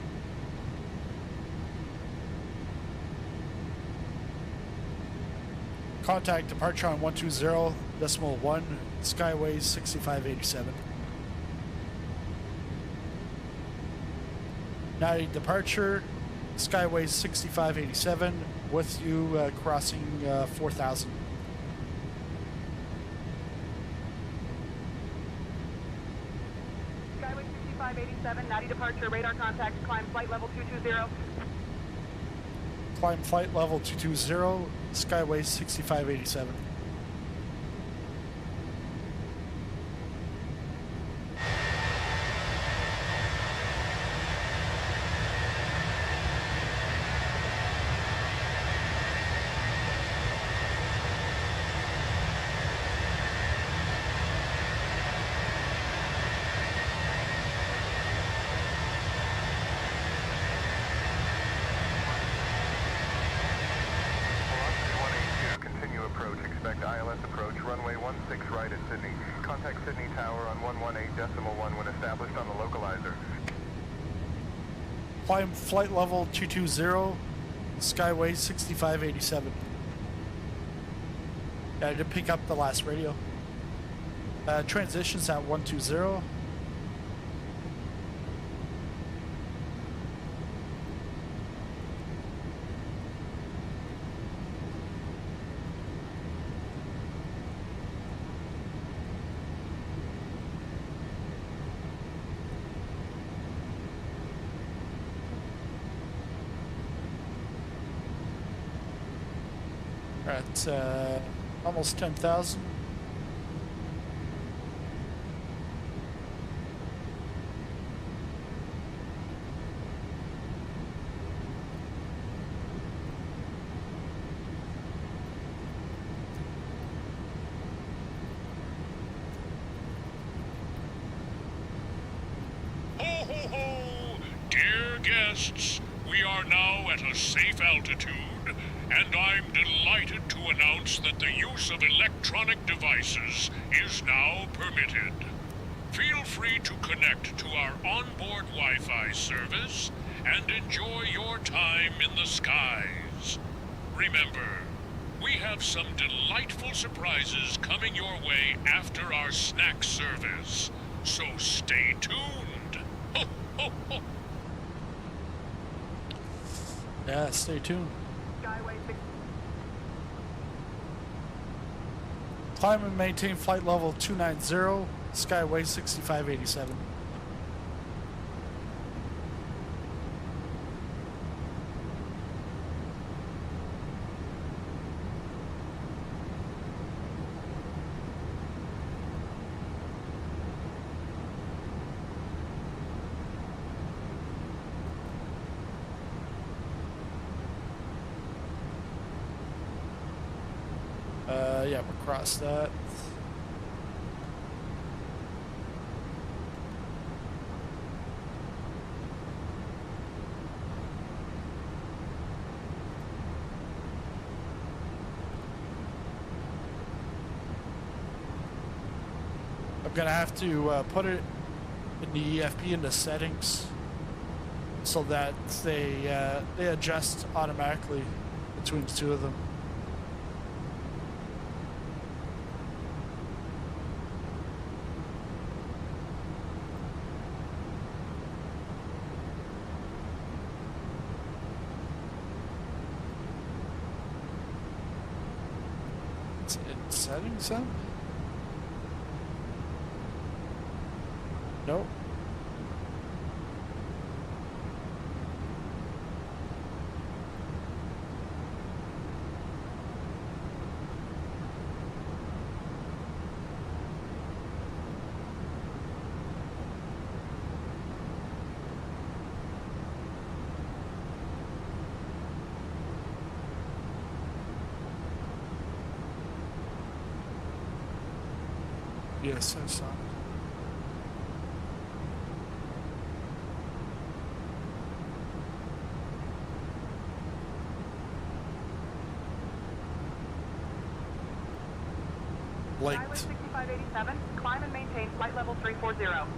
Contact departure on 120.1, Skyway 6587. Now departure, Skyway 6587, with you crossing 4,000. Skyway 6587, Natty departure, radar contact, climb flight level 220. Climb flight level 220, Skyway 6587. Continue approach. Expect ILS approach. Runway 16 right at Sydney. Contact Sydney Tower on 118.1 when established on the localizer. Climb flight level 220, Skyway 6587. Yeah, I did pick up the last radio. Transitions at 120. At almost 10,000. Ho, ho, ho! Dear guests, we are now at a safe altitude, and I'm delighted to announce that the use of electronic devices is now permitted. Feel free to connect to our onboard Wi-Fi service and enjoy your time in the skies. Remember, we have some delightful surprises coming your way after our snack service, so stay tuned. Ho, ho, ho! Yeah, stay tuned. Skyway 6. Climb and maintain flight level 290, Skyway 6587. Yeah, we'll cross that. I'm gonna have to put it in the EFP into settings so that they adjust automatically between the two of them. Settings up? Nope. Yes, I saw it. Light. Skyway 6587, climb and maintain flight level 340.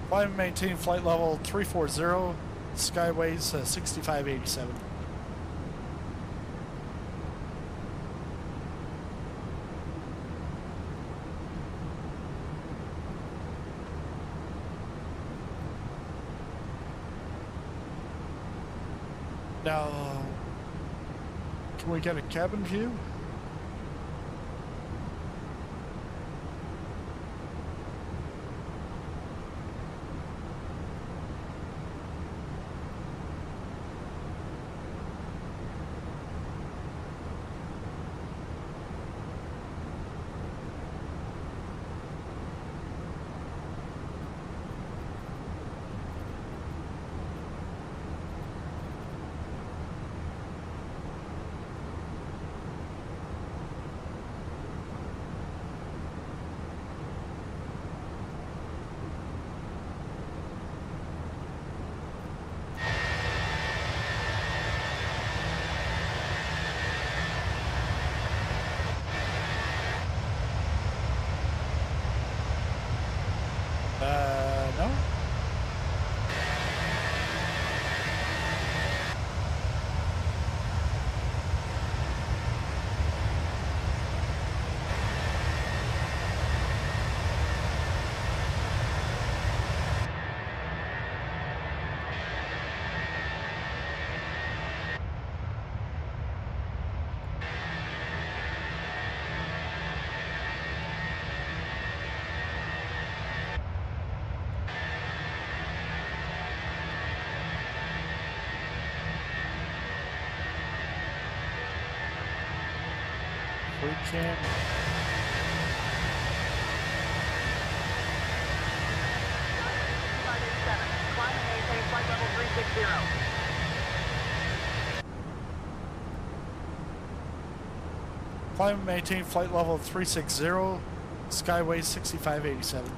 Climb and maintain flight level 340, Skyways 6587. Now, can we get a cabin view? No? We can't. Climb and maintain flight level 360. Climb and maintain flight level 360, Skyway 6587.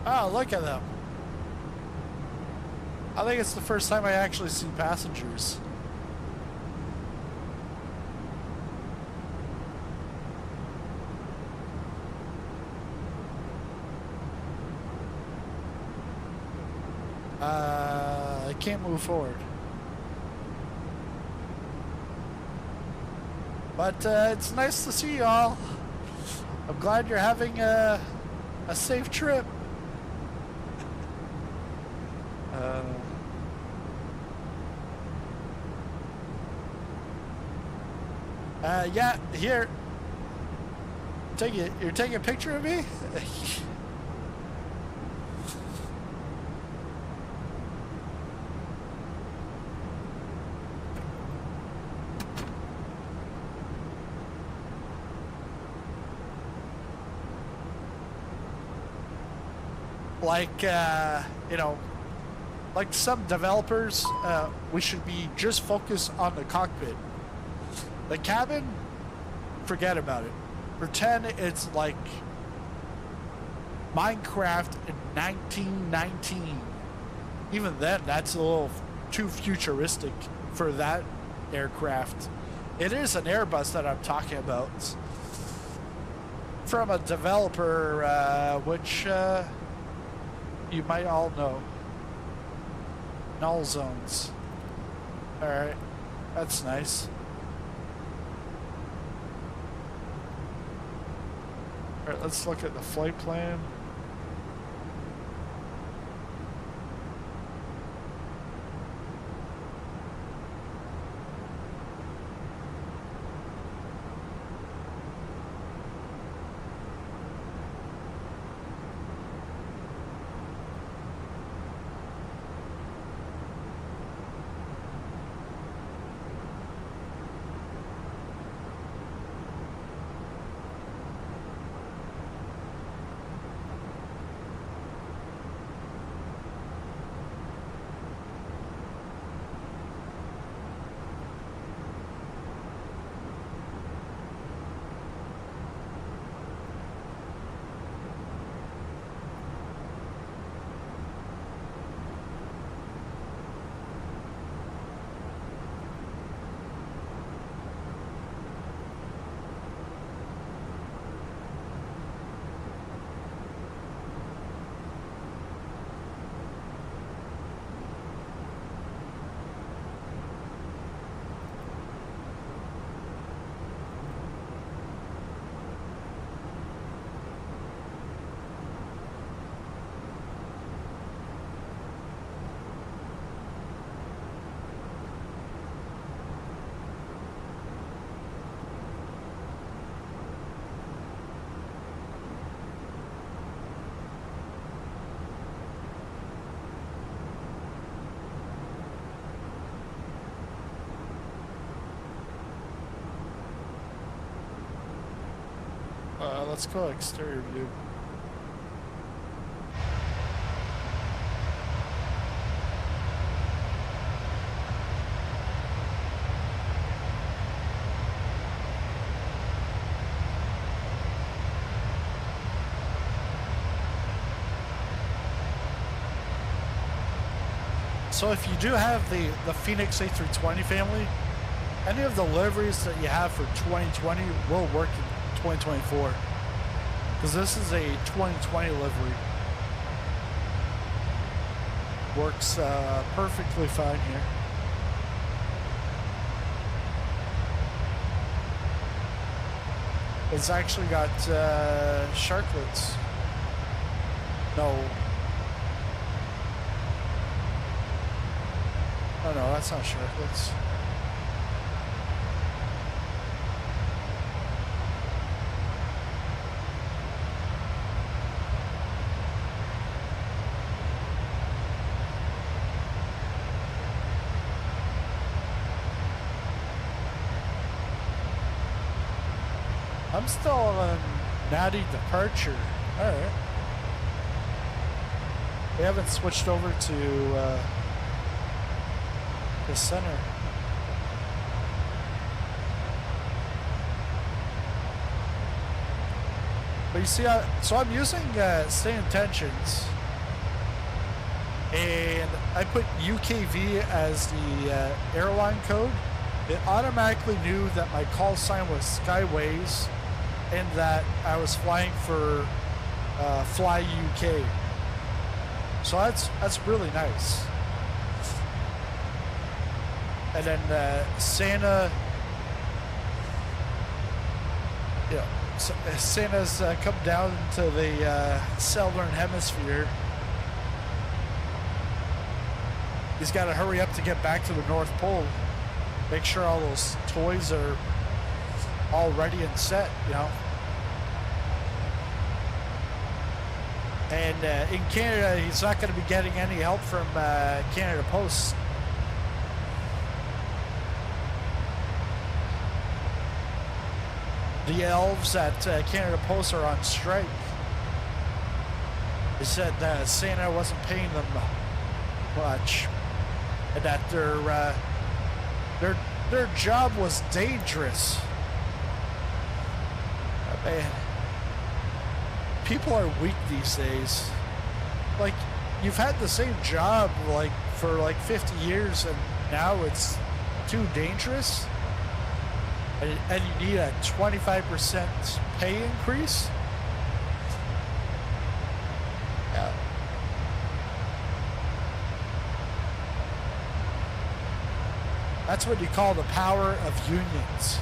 Oh, look at them. I think it's the first time I actually see passengers. I can't move forward. But it's nice to see you all. I'm glad you're having a safe trip. Yeah, here. You're taking a picture of me? Like, you know, like some developers, we should be just focused on the cockpit. The cabin, forget about it. Pretend it's like Minecraft in 1919. Even then, that's a little too futuristic for that aircraft. It is an Airbus that I'm talking about. From a developer, which you might all know. Null zones. Alright, that's nice. Alright, let's look at the flight plan. Let's go exterior view. So if you do have the Fenix A320 family, any of the liveries that you have for 2020 will work in 2024. Because this is a 2020 livery. Works perfectly fine here. It's actually got sharklets. No. Oh no, that's not sharklets. I'm still on natty departure. Alright. We haven't switched over to the center. But you see, so I'm using stay intentions, and I put UKV as the airline code. It automatically knew that my call sign was Skyways and that I was flying for Fly UK. So that's really nice. And then Santa, yeah, Santa's come down to the southern hemisphere. He's got to hurry up to get back to the North Pole. Make sure all those toys are all ready and set, you know. And in Canada, he's not going to be getting any help from Canada Post. The elves at Canada Post are on strike. They said that Santa wasn't paying them much, and that their job was dangerous. Man, people are weak these days. Like, you've had the same job like for like 50 years, and now it's too dangerous. And you need a 25% pay increase? Yeah. That's what you call the power of unions.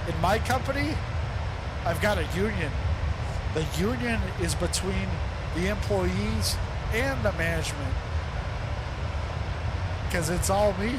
in my company, I've got a union. The union is between the employees and the management. Because it's all me.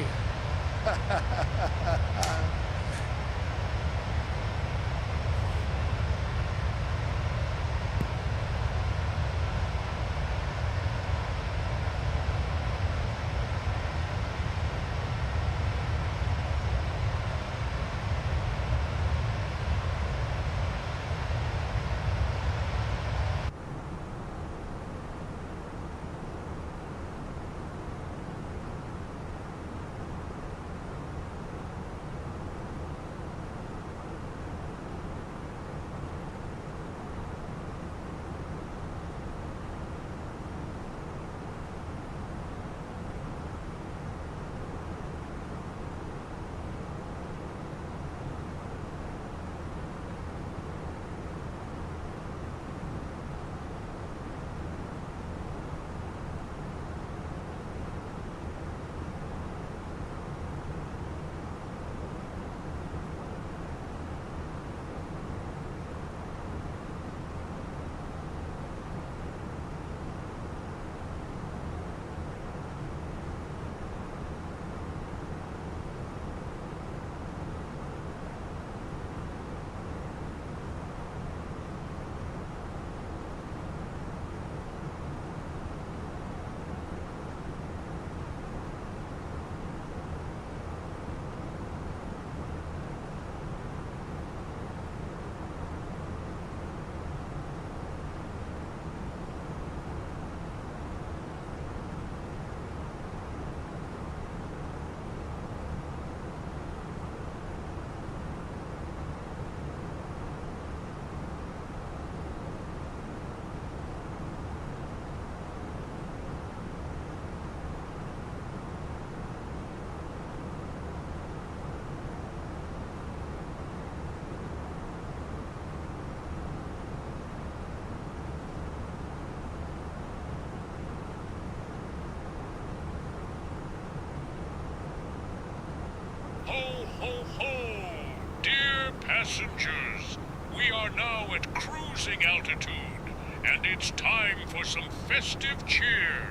Ho, ho, ho! Dear passengers, we are now at cruising altitude, and it's time for some festive cheer.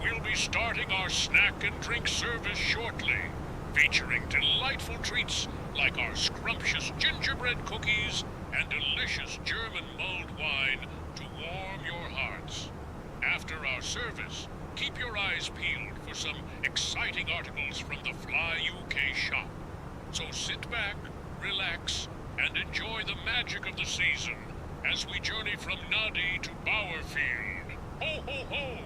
We'll be starting our snack and drink service shortly, featuring delightful treats like our scrumptious gingerbread cookies and delicious German mulled wine to warm your hearts. After our service, keep your eyes peeled for some exciting articles from the Fly UK shop. So sit back, relax, and enjoy the magic of the season as we journey from Nadi to Bowerfield. Ho, ho, ho!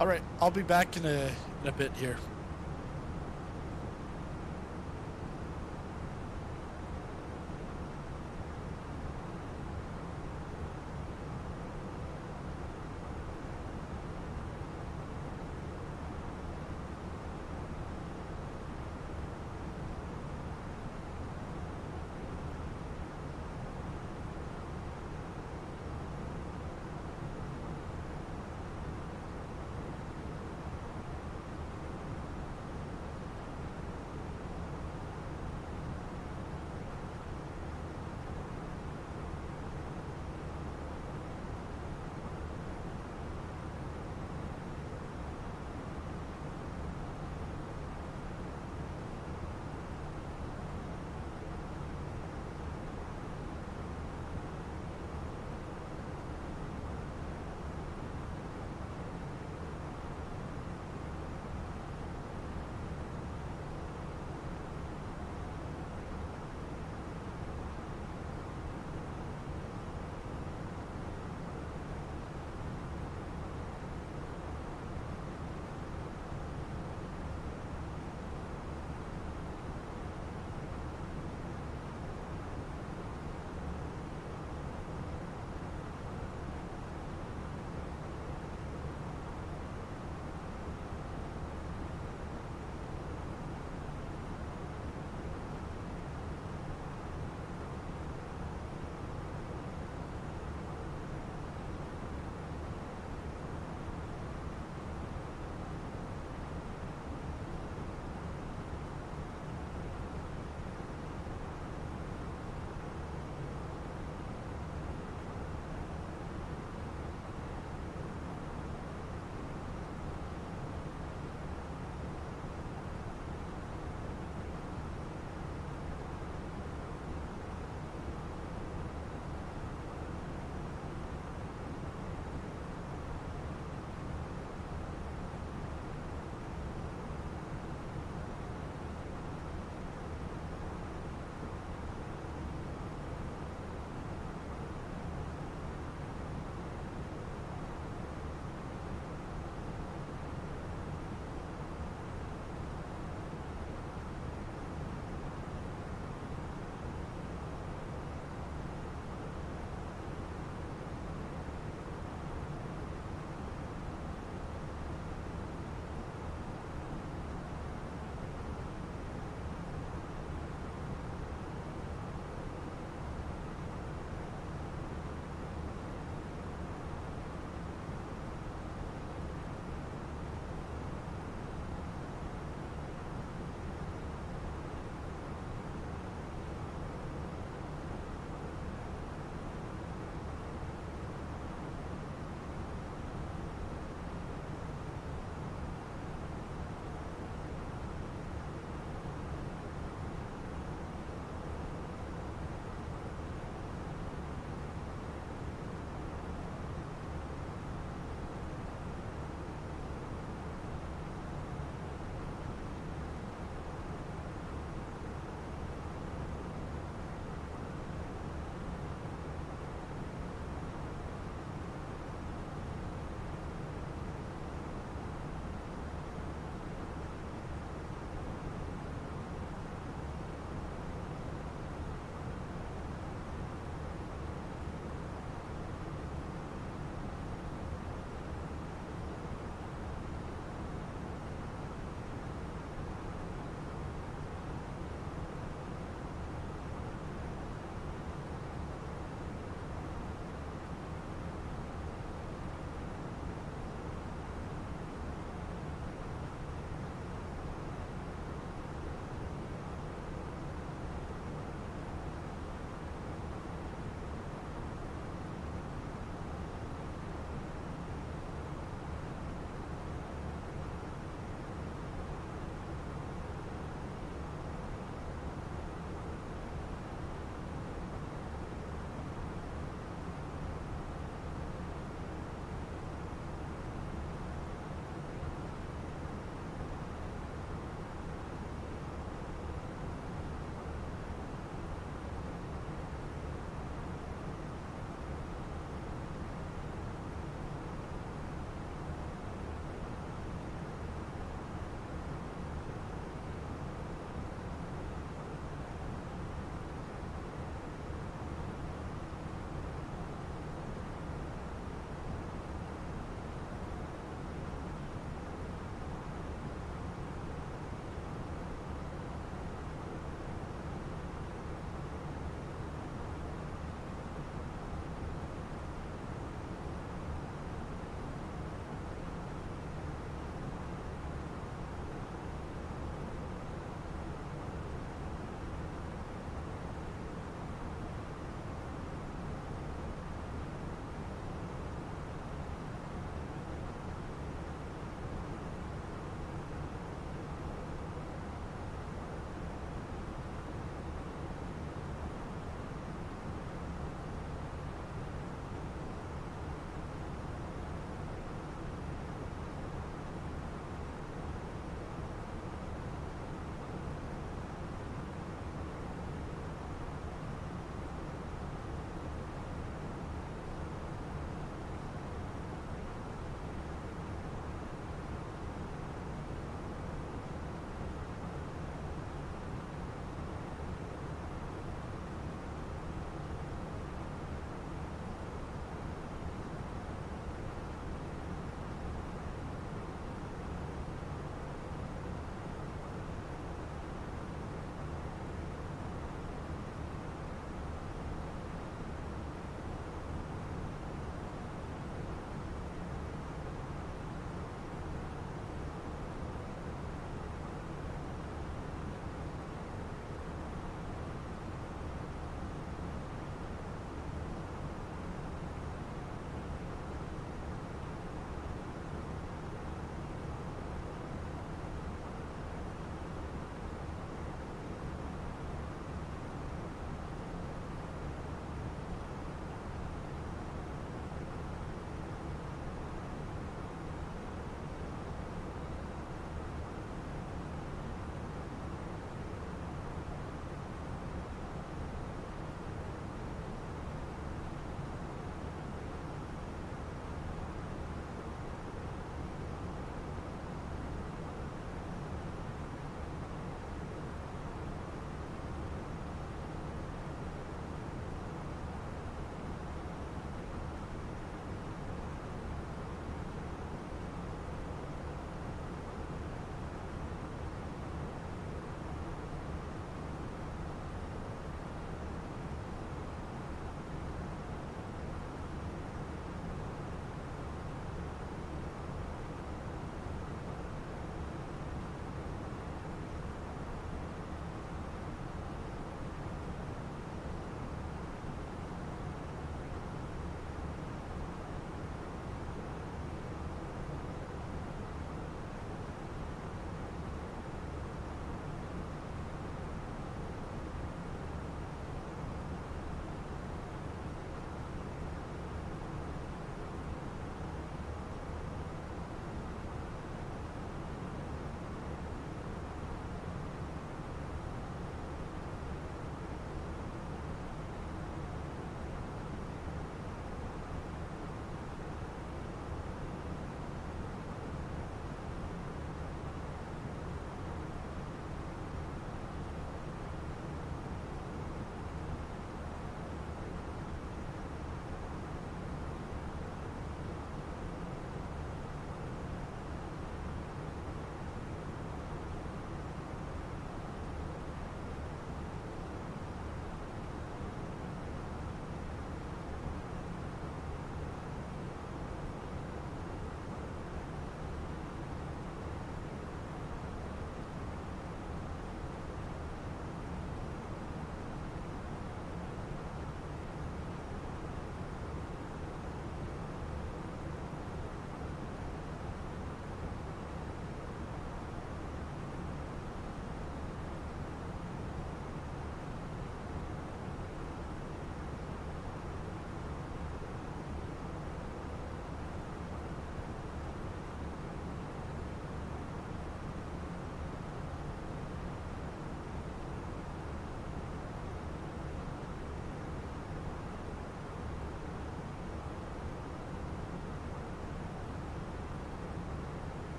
All right, I'll be back in a bit here.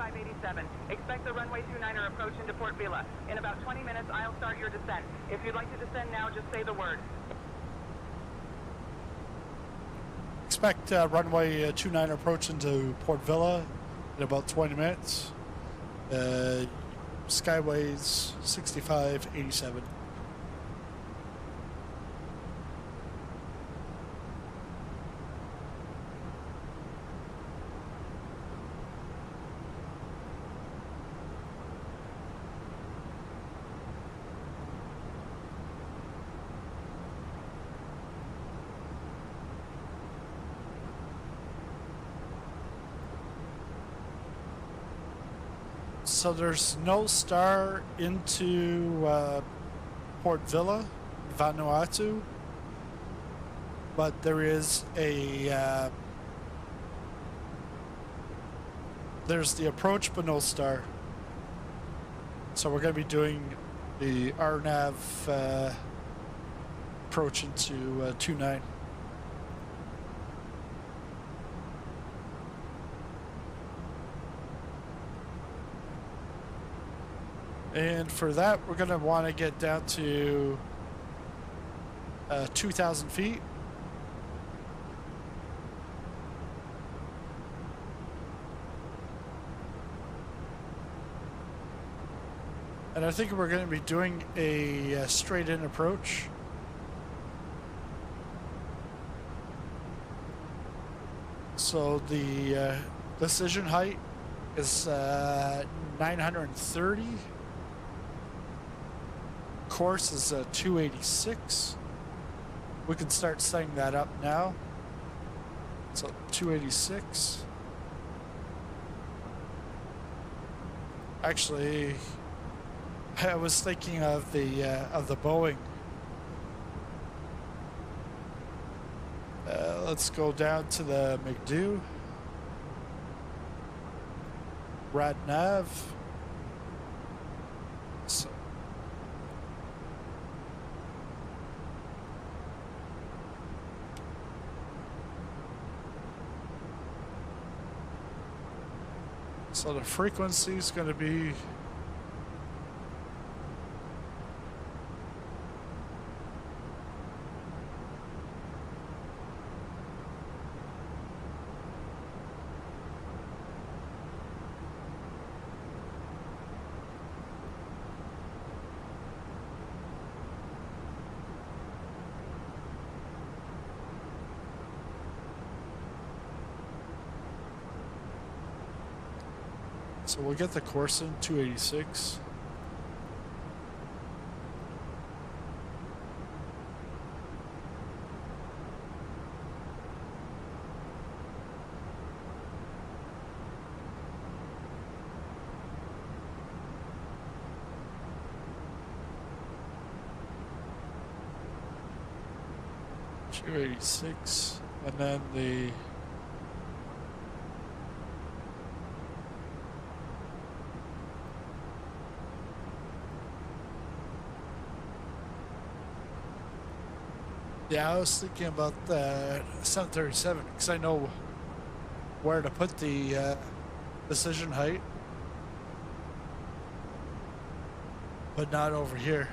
6587. Expect the runway 29er approach into Port Vila. In about 20 minutes, I'll start your descent. If you'd like to descend now, just say the word. Expect runway 29 approach into Port Vila in about 20 minutes. Skyways 6587. So there's no star into Port Vila, Vanuatu, but there is a there's the approach but no star. So we're going to be doing the RNAV approach into 29. And for that, we're going to want to get down to 2,000 feet. And I think we're going to be doing a straight-in approach. So the decision height is 930. Course is 286. We can start setting that up now. So 286. Actually, I was thinking of the Boeing. Let's go down to the McDo. Rad nav. So the frequency is going to be so we'll get the course in 286. And then the yeah, I was thinking about the 737 because I know where to put the decision height, but not over here.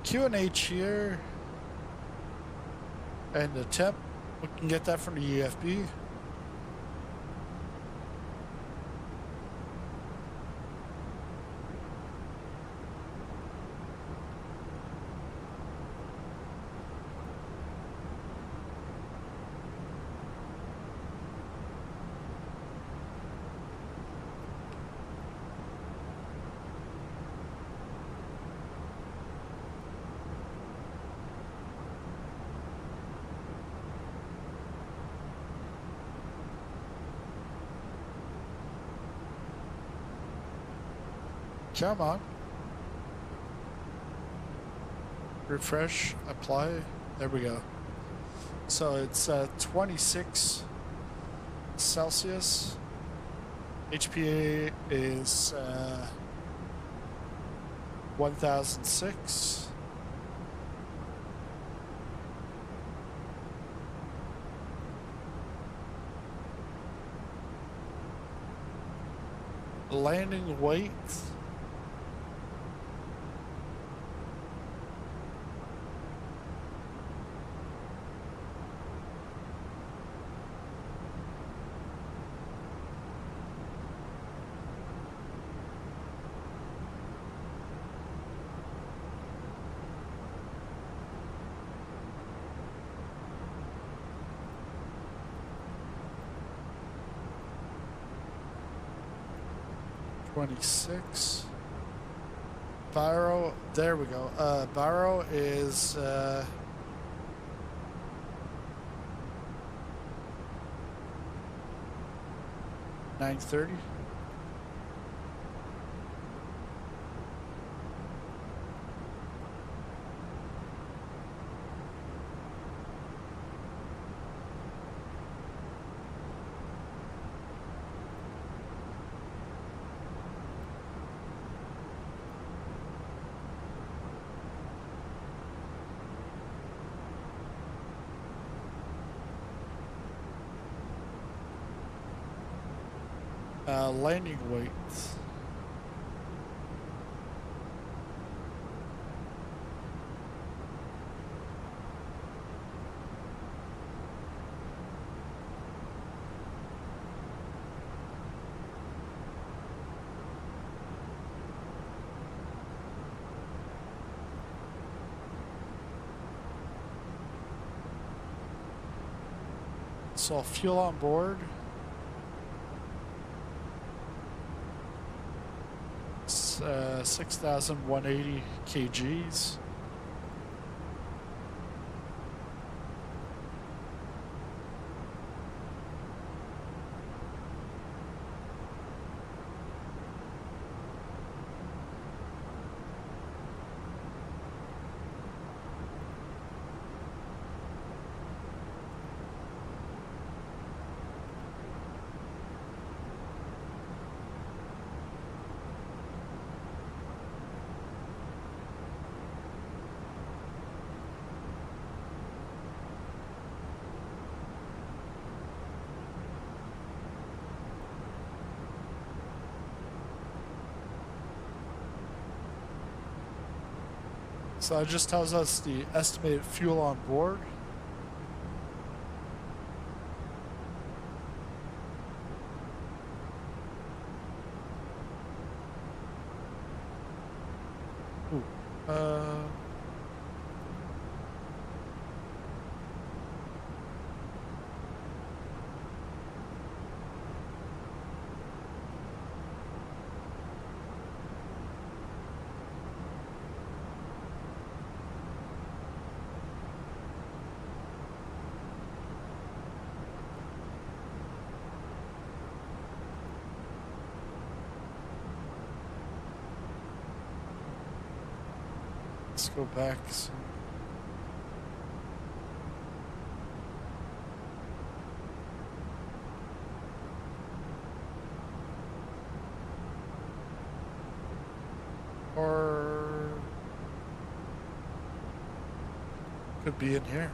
QNH here, and the temp, we can get that from the EFB. Come on. Refresh, apply. There we go. So it's 26 Celsius. HPA is 1006. Landing weight. $26. Biro, there we go. Biro is 930. Landing weight. So fuel on board. 6,180 kgs. So it just tells us the estimated fuel on board. Ooh. Let's go back. Or could be in here.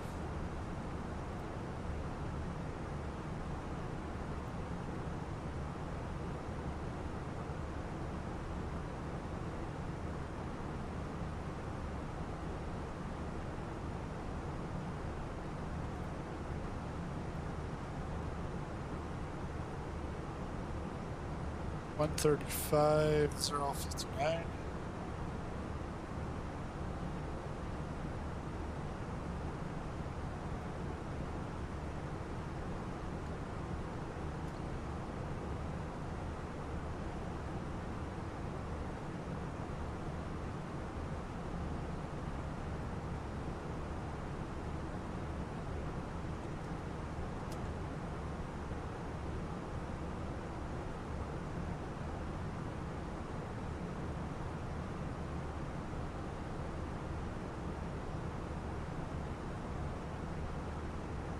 $135,059.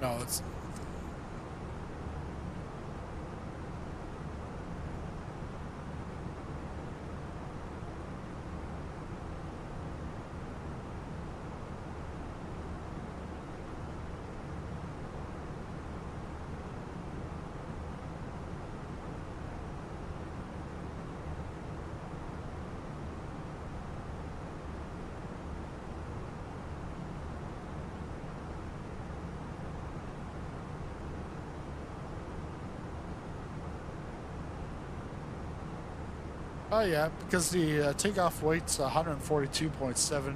No, it's Oh yeah, because the takeoff weight's 142.7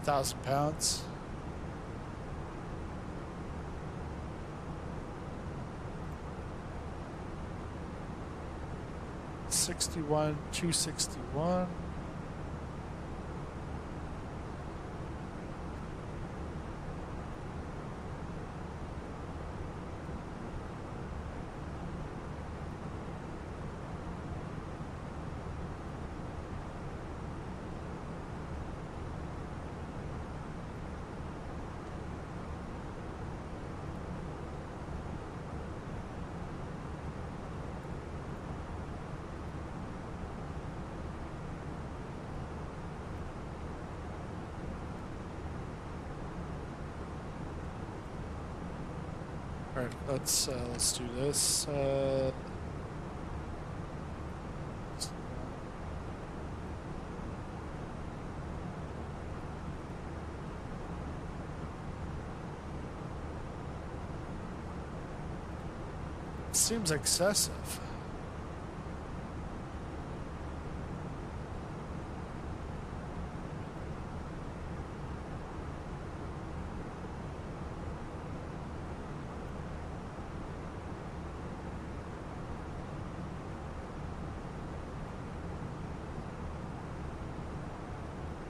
thousand pounds. $61, $261. All right, let's do this. Seems excessive.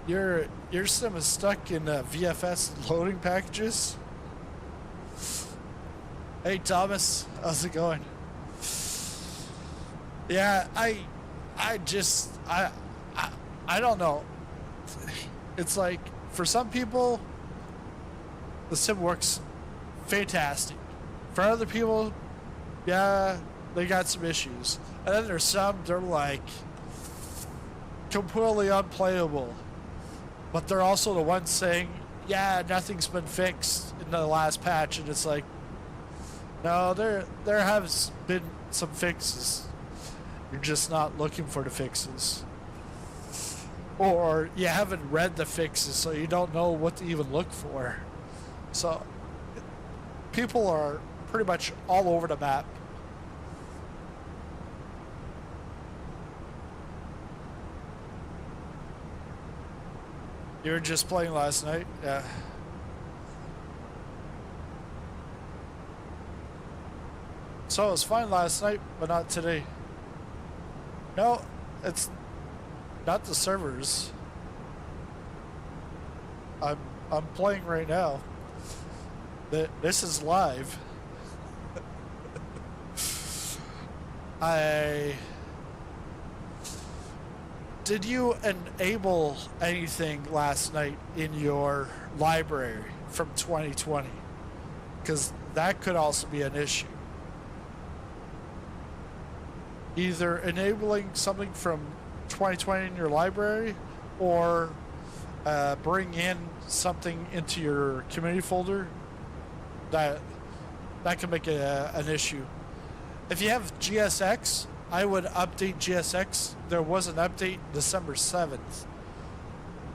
Your sim is stuck in VFS loading packages. Hey Thomas, how's it going? Yeah, I don't know. It's like for some people the sim works fantastic. For other people, yeah, they got some issues. And then there's some they're like completely unplayable. But they're also the ones saying, yeah, nothing's been fixed in the last patch, and it's like, no, there has been some fixes. You're just not looking for the fixes. Or you haven't read the fixes, so you don't know what to even look for. So people are pretty much all over the map. You were just playing last night? Yeah. So it was fine last night, but not today. No, it's not the servers. I'm playing right now. This is live. Did you enable anything last night in your library from 2020? Because that could also be an issue. Either enabling something from 2020 in your library, or bring in something into your community folder that can make it an issue. If you have GSX, I would update GSX. There was an update December 7th.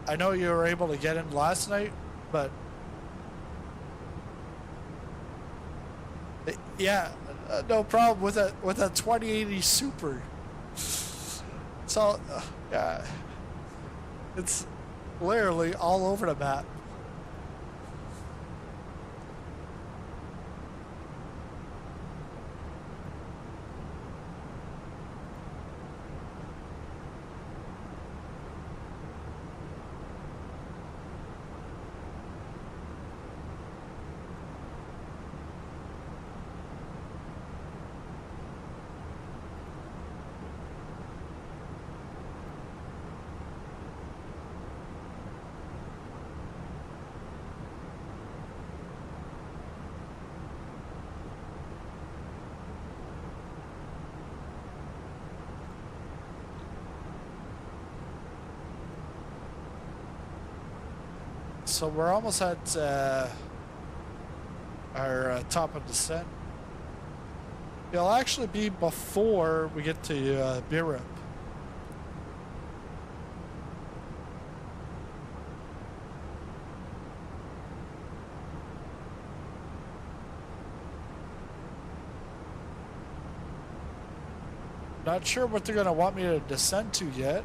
I know you were able to get in last night, but yeah, no problem with a 2080 Super. So yeah, it's literally all over the map. So we're almost at our top of descent. It'll actually be before we get to Birup. Not sure what they're gonna want me to descend to yet.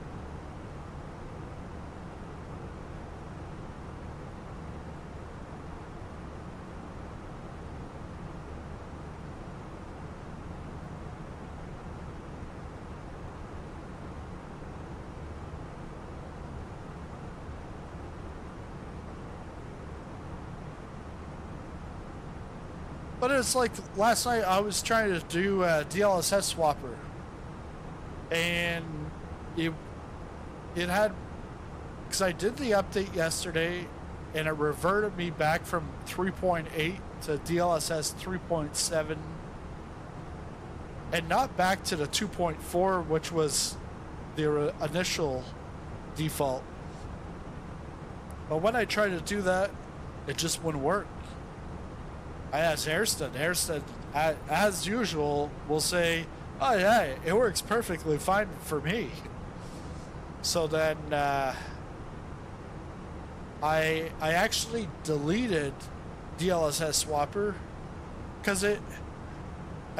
But it's like last night I was trying to do a DLSS swapper, and it had, because I did the update yesterday and it reverted me back from 3.8 to DLSS 3.7 and not back to the 2.4, which was the initial default. But when I tried to do that, it just wouldn't work. I asked Hairston. Hairston, as usual, will say, oh yeah, it works perfectly fine for me. So then I actually deleted DLSS Swapper because I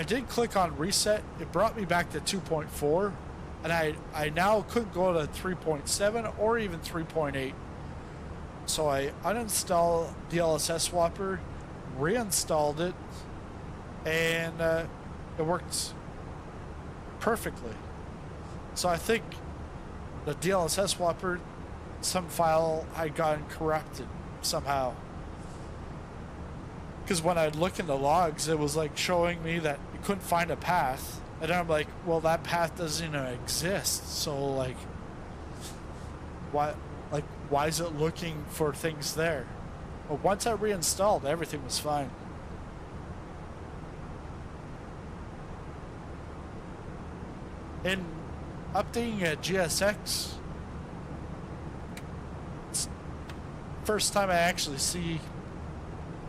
did click on reset. It brought me back to 2.4, and I now couldn't go to 3.7 or even 3.8. So I uninstalled DLSS Swapper, reinstalled it, and it worked perfectly. So I think the DLSS Swapper, some file had gotten corrupted somehow. Because when I'd look in the logs, it was like showing me that it couldn't find a path. And I'm like, well, that path doesn't even exist. So like, why is it looking for things there? But once I reinstalled, everything was fine. In updating a GSX, it's first time I actually see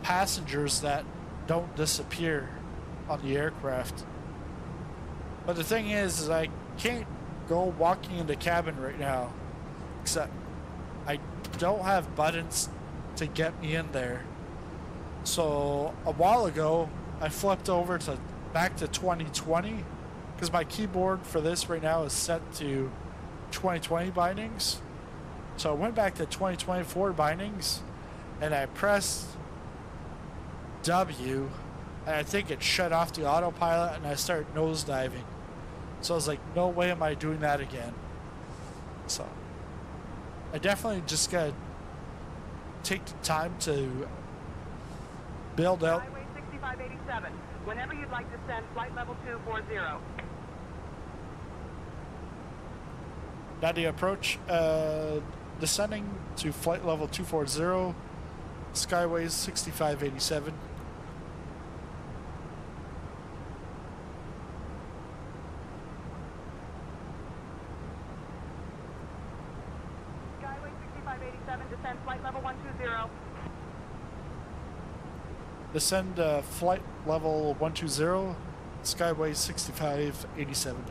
passengers that don't disappear on the aircraft. But the thing is I can't go walking in the cabin right now, except I don't have buttons to get me in there. So a while ago I flipped over to back to 2020 because my keyboard for this right now is set to 2020 bindings. So I went back to 2024 bindings and I pressed W, and I think it shut off the autopilot and I started nosediving. So I was like, no way am I doing that again. So I definitely just gotta take the time to build out. Highway 6587. Whenever you'd like to send flight level 240. Nadia approach, descending to flight level 240, Skyways 6587. Skyway 6587, descend flight level 120. Descend flight level 120, Skyway 6587.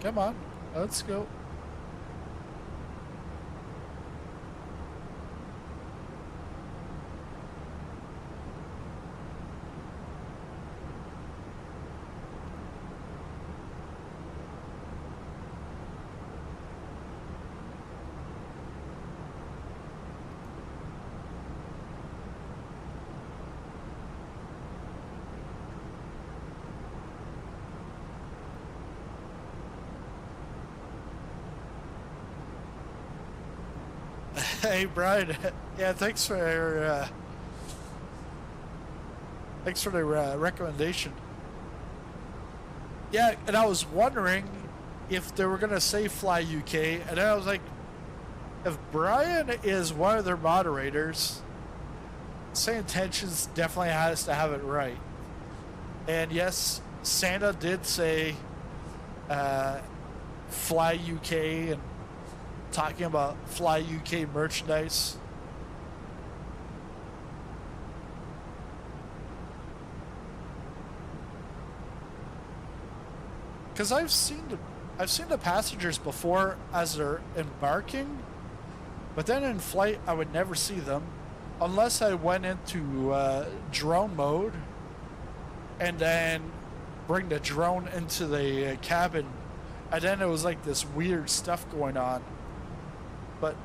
Come on, let's go. Hey Brian, yeah, thanks for the recommendation. Yeah, and I was wondering if they were gonna say Fly UK, and then I was like, if Brian is one of their moderators, Say Intentions definitely has to have it right. And yes, Santa did say Fly UK, and talking about Fly UK merchandise. Because I've seen the passengers before as they're embarking, but then in flight I would never see them unless I went into drone mode and then bring the drone into the cabin, and then it was like this weird stuff going on. But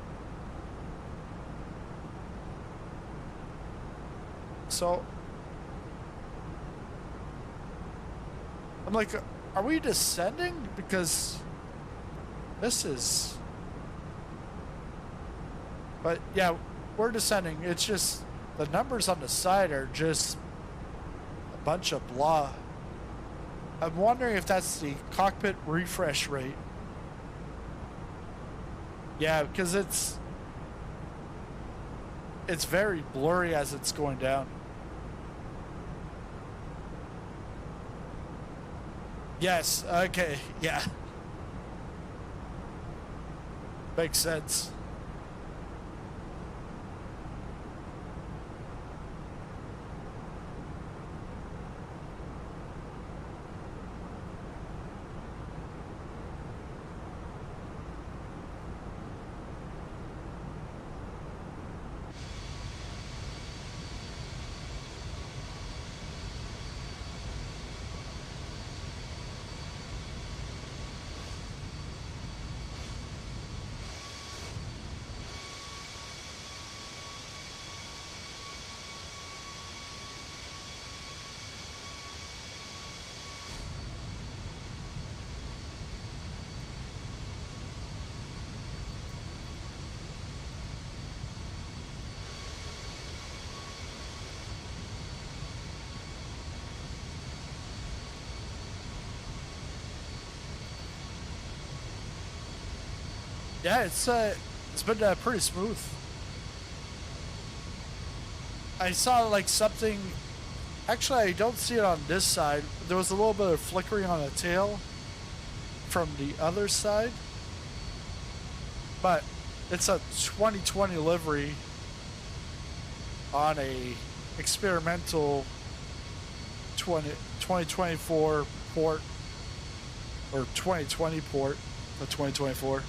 so I'm like, are we descending? Because this is... But yeah, we're descending. It's just the numbers on the side are just a bunch of blah. I'm wondering if that's the cockpit refresh rate. Yeah, because it's very blurry as it's going down. Yes, okay, yeah. Makes sense. Yeah, it's been pretty smooth. I saw like something. Actually, I don't see it on this side. There was a little bit of flickering on the tail from the other side, but it's a 2020 livery on a experimental 2024 port, or 2020 port, the 2024.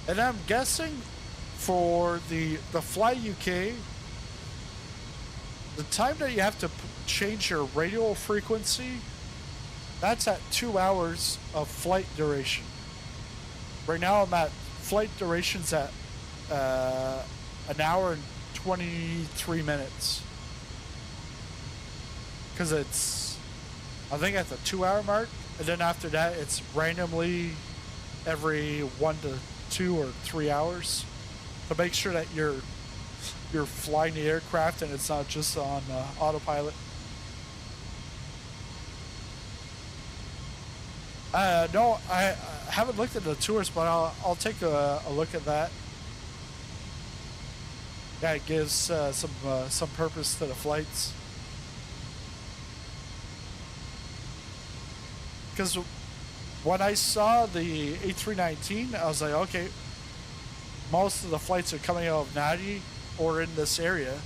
And I'm guessing for the Fly UK, the time that you have to change your radio frequency, that's at 2 hours of flight duration. Right now I'm at flight durations at 1 hour and 23 minutes. Because it's, I think at the 2 hour mark, and then after that it's randomly every 1 to 2 or 3 hours to make sure that you're flying the aircraft and it's not just on autopilot. No, I haven't looked at the tours, but I'll take a look at that. Yeah, it gives some purpose to the flights. Because when I saw the A319, I was like, okay, most of the flights are coming out of Nadi or in this area.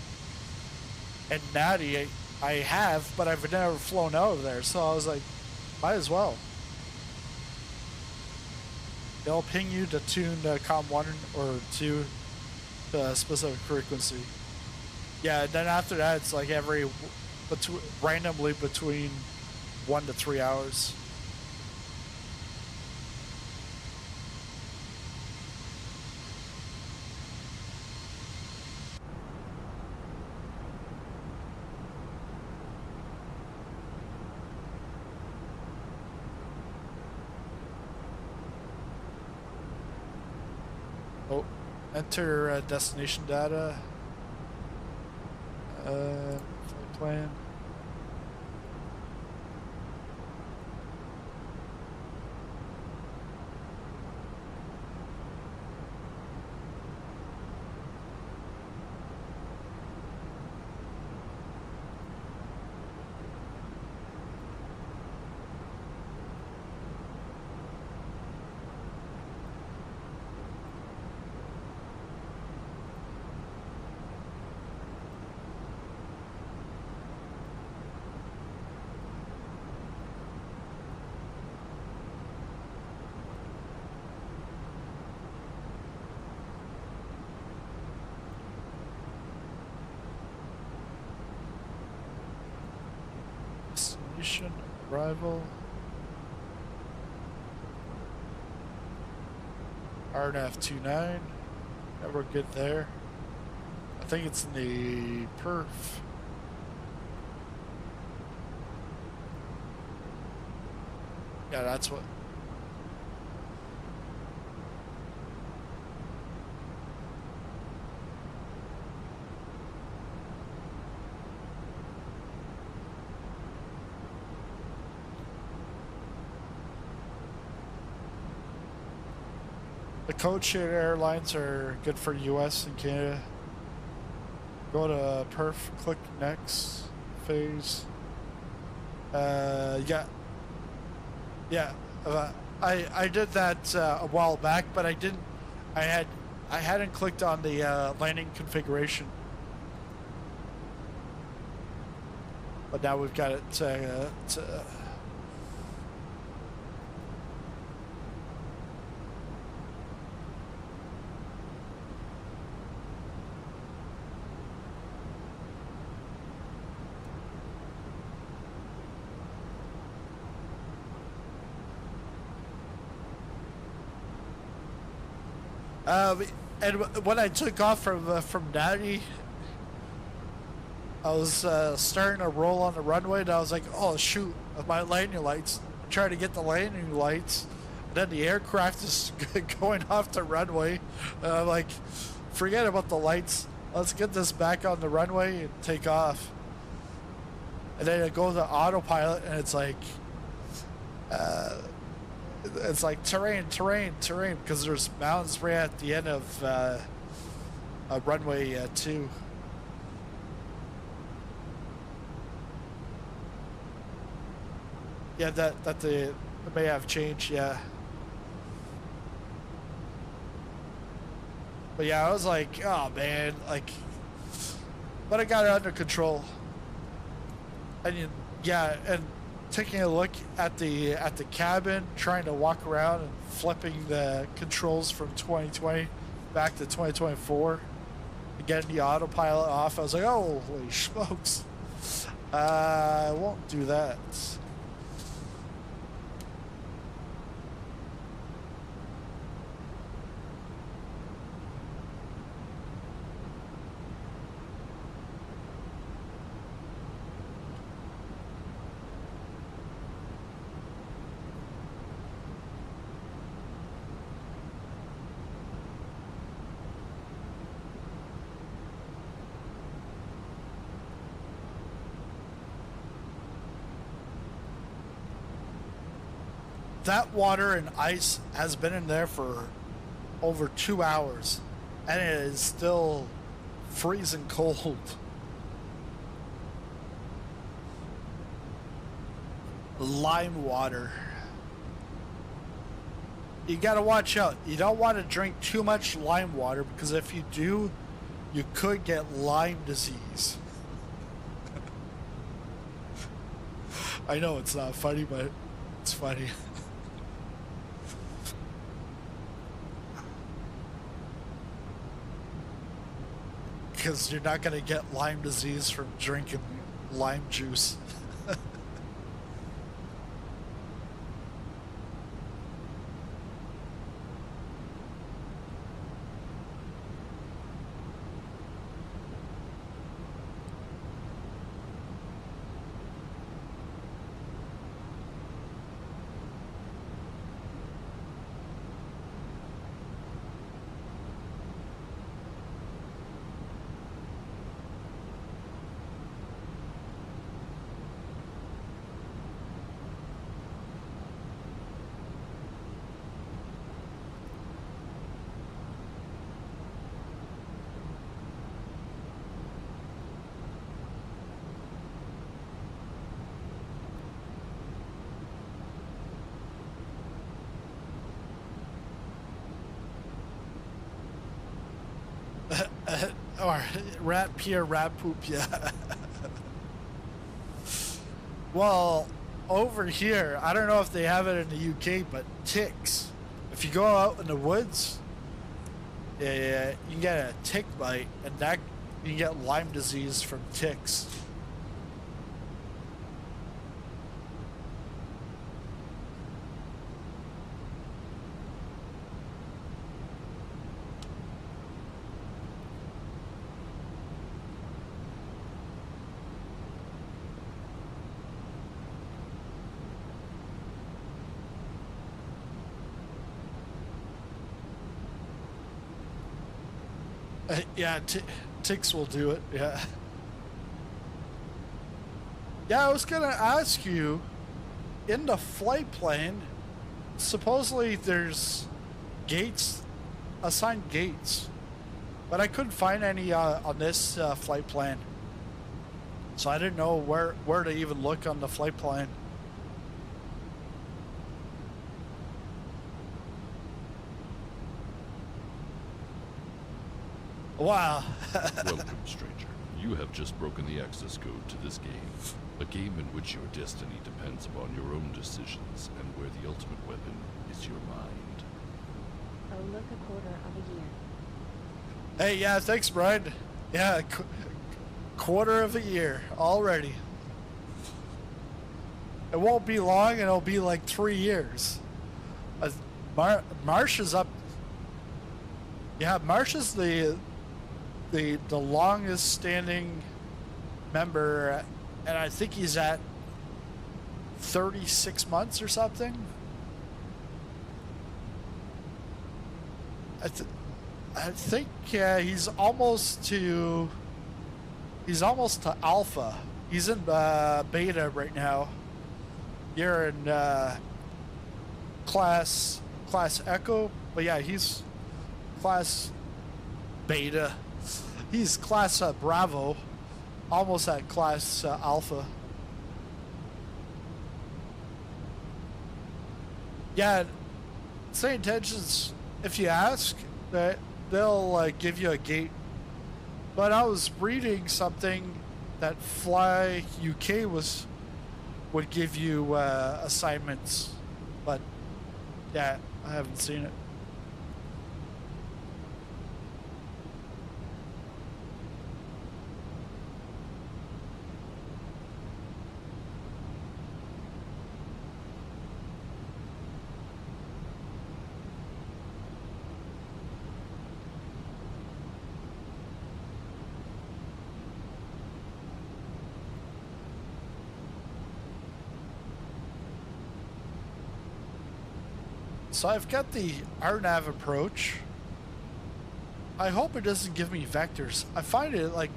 And Nadi, I have, but I've never flown out of there. So I was like, might as well. They'll ping you to tune COM 1 or 2 to a specific frequency. Yeah, and then after that, it's like randomly between 1 to 3 hours. Oh, enter destination data. Flight plan. Station arrival. RNF29. Yeah, we're good there. I think it's in the perf. Yeah, that's what. The code share airlines are good for US and Canada. Go to perf, click next phase. Yeah. I did that a while back, but I hadn't clicked on the landing configuration. But now we've got it and when I took off from Natty, I was starting to roll on the runway, and I was like, "Oh shoot, my landing lights!" I'm trying to get the landing lights, and then the aircraft is going off the runway. And I'm like, "Forget about the lights. Let's get this back on the runway and take off." And then I go to autopilot, and it's like terrain, because there's mountains right at the end of runway 2. Yeah, that they may have changed, yeah. But yeah, I was like, oh man, like, but I got it under control. And yeah, and taking a look at the cabin, trying to walk around and flipping the controls from 2020 back to 2024, and getting the autopilot off. I was like, oh, holy smokes. I won't do that. That water and ice has been in there for over 2 hours, and it is still freezing cold. Lime water. You gotta watch out. You don't want to drink too much lime water, because if you do, you could get Lyme disease. I know it's not funny, but it's funny. Because you're not going to get Lyme disease from drinking lime juice. Or rat pee or rat poop, yeah. Well, over here, I don't know if they have it in the UK, but ticks. If you go out in the woods, you can get a tick bite, and that you can get Lyme disease from ticks. Yeah, Tix will do it. Yeah. Yeah, I was gonna ask you, in the flight plane, supposedly there's gates, assigned gates, but I couldn't find any on this flight plan. So I didn't know where to even look on the flight plan. Wow. Welcome, stranger. You have just broken the access code to this game. A game in which your destiny depends upon your own decisions and where the ultimate weapon is your mind. Oh, look, a quarter of a year. Hey, yeah, thanks, Brian. Yeah, quarter of a year already. It won't be long, and it'll be like 3 years. Marsh is up. Yeah, Marsh is the longest standing member, and I think he's at 36 months or something. I think he's almost to alpha. He's in beta right now. You're in class Echo, but yeah, he's class beta. He's class Bravo, almost at class Alpha. Yeah, same intentions. If you ask, that they'll give you a gate. But I was reading something that Fly UK would give you assignments, but yeah, I haven't seen it. So I've got the RNAV approach. I hope it doesn't give me vectors. I find it like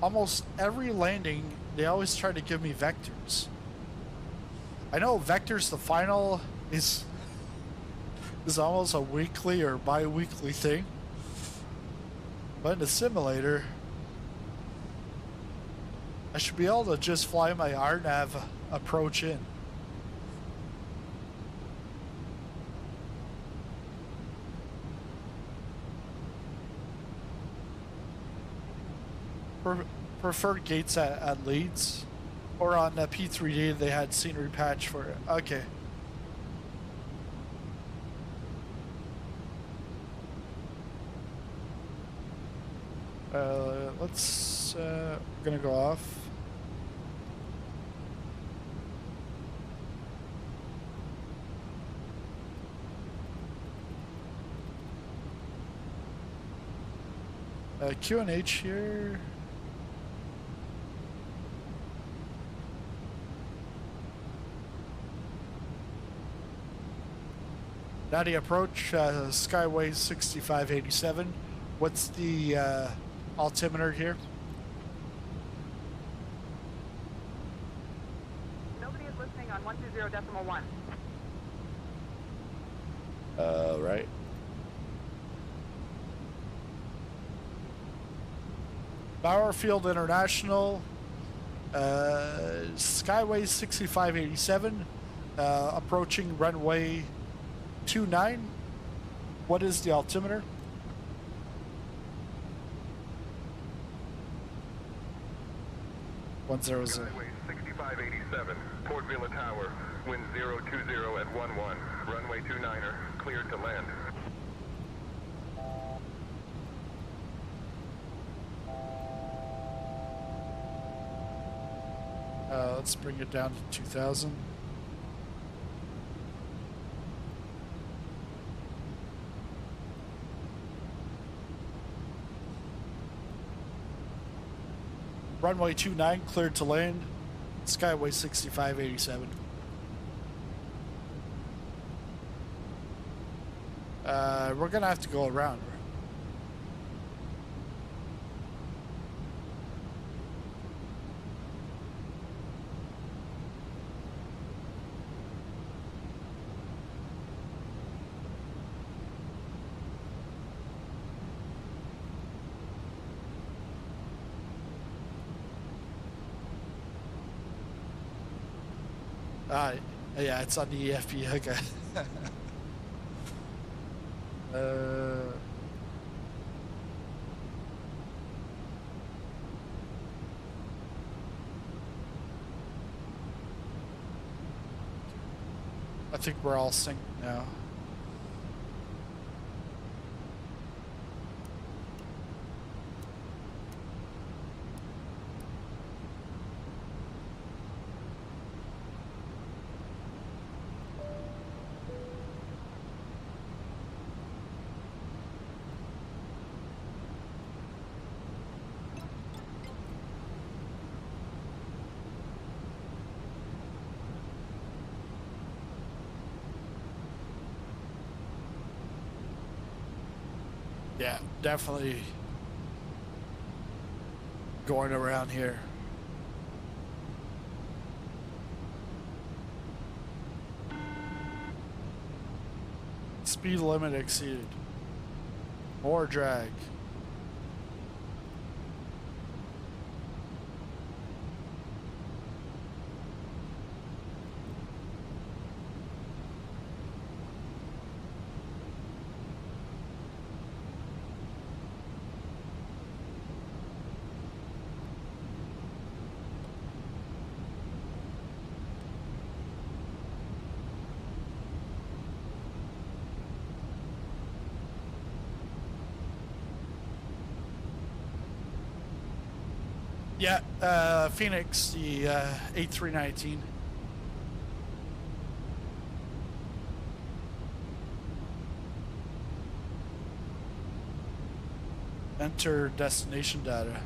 almost every landing, they always try to give me vectors. I know vectors, the final is almost a weekly or bi-weekly thing. But in the simulator, I should be able to just fly my RNAV approach in. Preferred gates at Leeds, or on P3D they had scenery patch for it. Okay. Let's gonna go off. QNH here. Nadia approach, Skyway 6587. What's the altimeter here? Nobody is listening on 120.1. Right. Bowerfield International, Skyway 6587, approaching runway 29. What is the altimeter? 100. Skyway 6587, Port Villa Tower, wind 020 at 11, runway 29er, cleared to land. Let's bring it down to 2000. Runway 29 cleared to land. Skyway 6587. We're gonna have to go around. Yeah, it's on the EFP. Okay. I think we're all synced now. Yeah, definitely going around here. Speed limit exceeded. More drag. Yeah, Fenix, the A319. Enter destination data.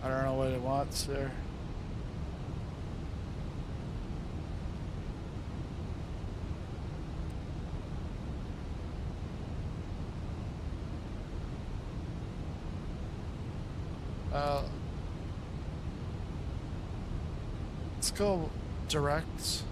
I don't know what it wants there. Let's go direct.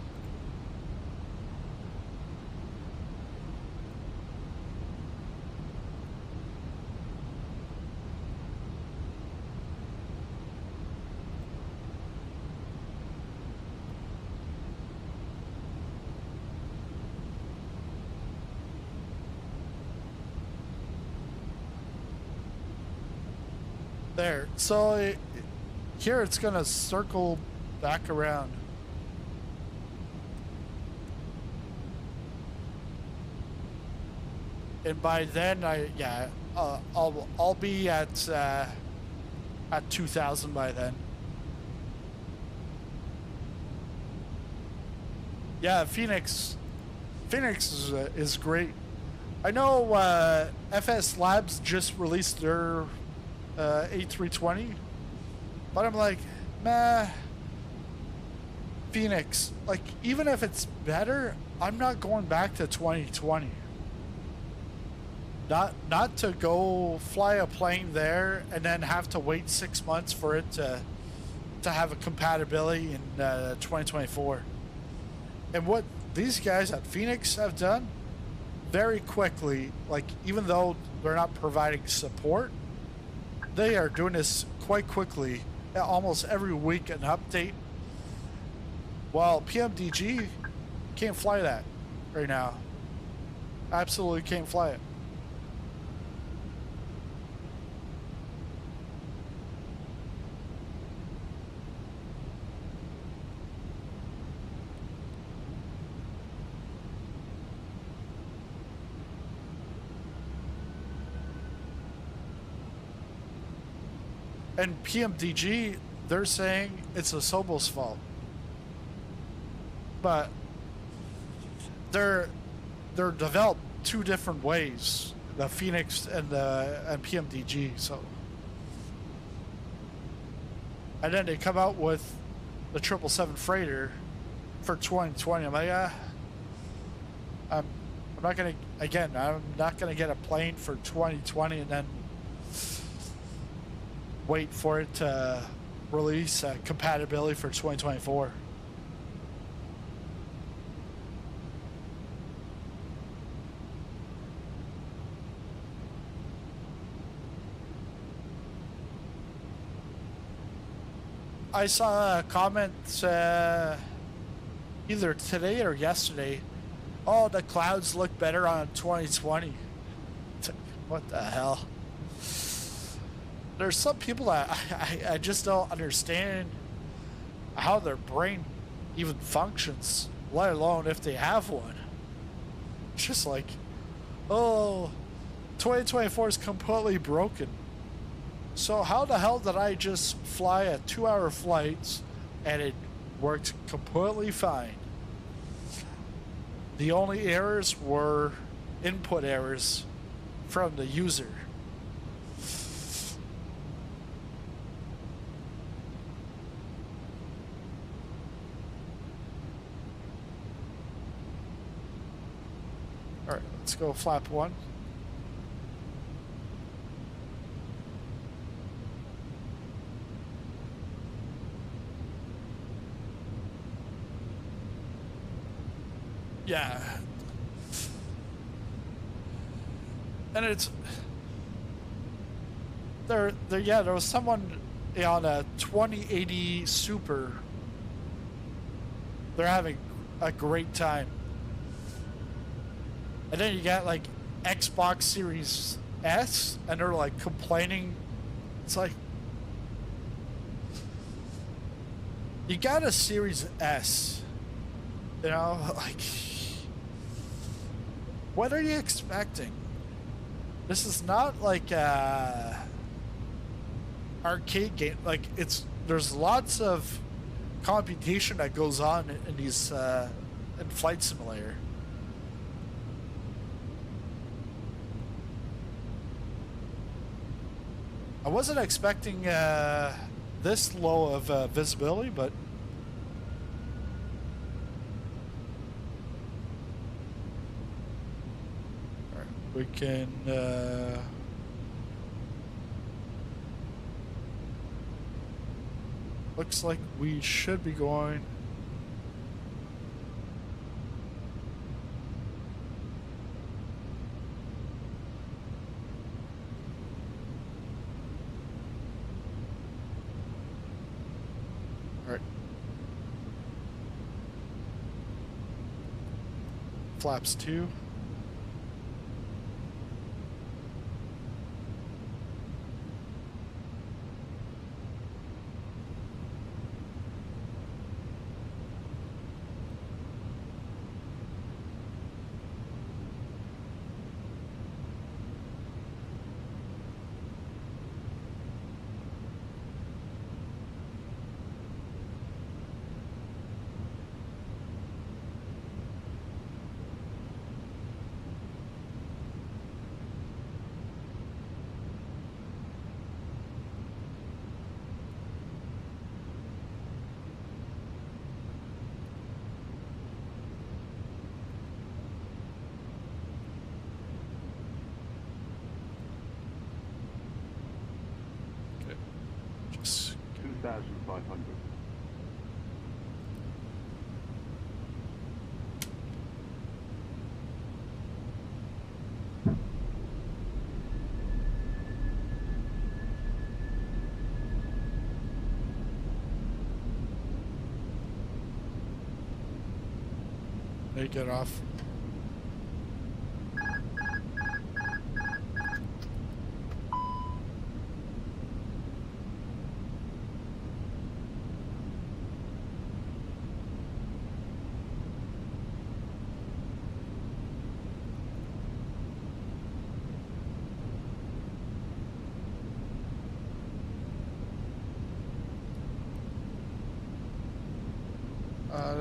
There. So here it's gonna circle back around. And by then I'll be at 2,000 by then. Yeah, Fenix is great. I know FS Labs just released their A320, but I'm like, meh. Fenix, like, even if it's better, I'm not going back to 2020. Not to go fly a plane there and then have to wait 6 months for it to have a compatibility in 2024. And what these guys at Fenix have done very quickly, like, even though they're not providing support, they are doing this quite quickly. Almost every week an update. While PMDG can't fly that right now. Absolutely can't fly it. And PMDG, they're saying it's a Sobel's fault. But they're developed two different ways, the Fenix and PMDG. So, and then they come out with the 777 freighter for 2020. I'm like, I'm not gonna, again, I'm not gonna get a plane for 2020 and then wait for it to release compatibility for 2024. I saw a comment either today or yesterday. Oh, the clouds look better on 2020. What the hell? There's some people that I just don't understand how their brain even functions, let alone if they have one. It's just like, oh, 2024 is completely broken. So how the hell did I just fly a 2-hour flight and it worked completely fine? The only errors were input errors from the user. All right, let's go flap 1. Yeah. And it's there was someone on a 2080 Super. They're having a great time. And then you got like Xbox Series S and they're like complaining. It's like, you got a Series S, you know, like, what are you expecting? This is not like arcade game. Like, there's lots of computation that goes on in these in Flight Simulator. I wasn't expecting this low of visibility, but we can looks like we should be going all right. Flaps 2. Just 2,500. They get off.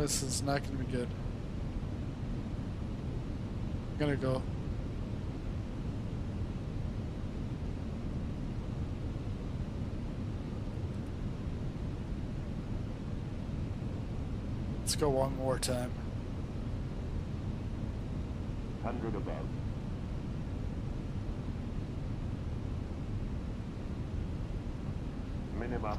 This is not going to be good. I'm gonna go. go one more time. 100 above. Minima.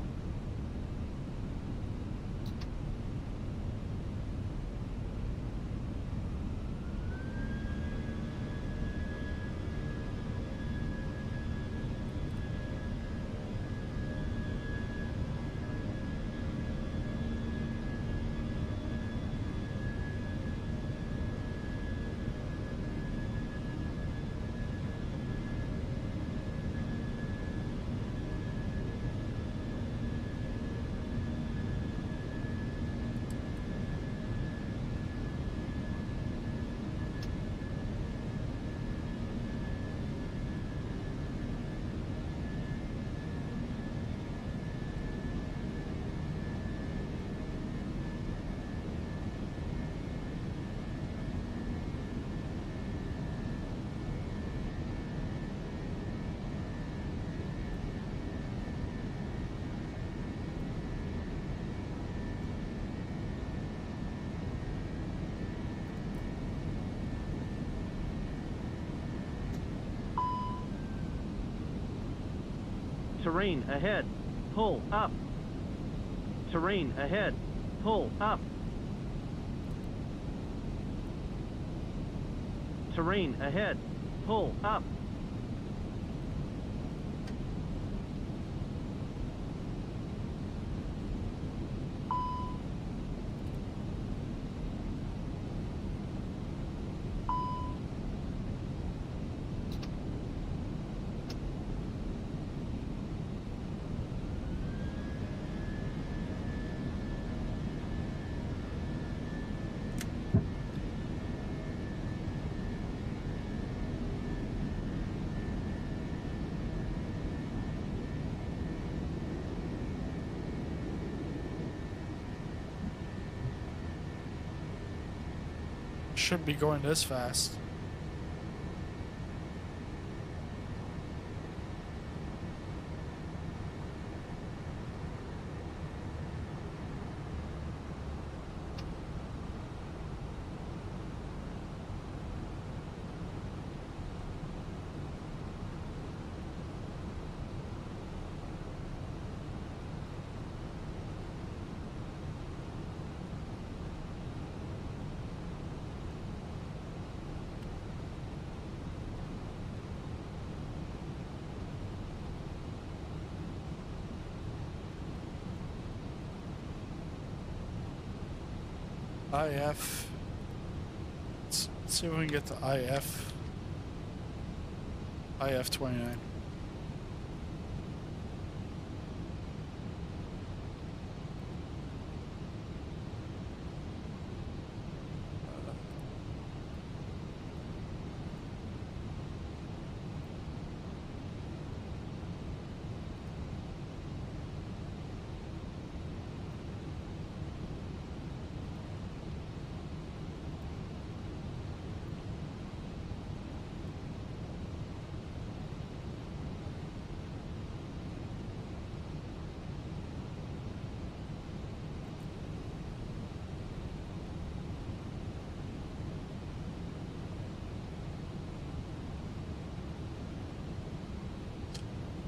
Terrain ahead. Pull up. Terrain ahead. Pull up. Terrain ahead. Pull up. Shouldn't be going this fast. IF. Let's see if we can get the IF. IF 29.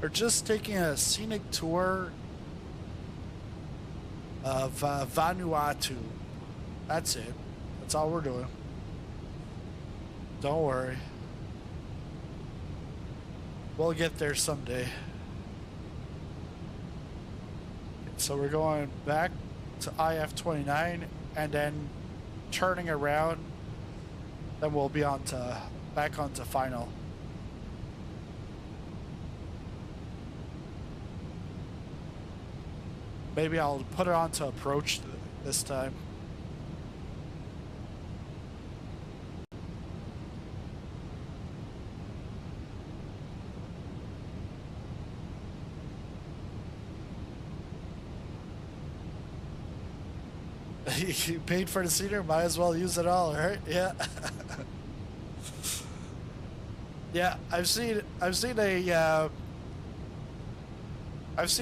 We're just taking a scenic tour of Vanuatu. That's it. That's all we're doing. Don't worry. We'll get there someday. So we're going back to IF 29 and then turning around. Then we'll be on to back onto final. Maybe I'll put it on to approach this time. You paid for the scenery, might as well use it all, right? Yeah. Yeah, I've seen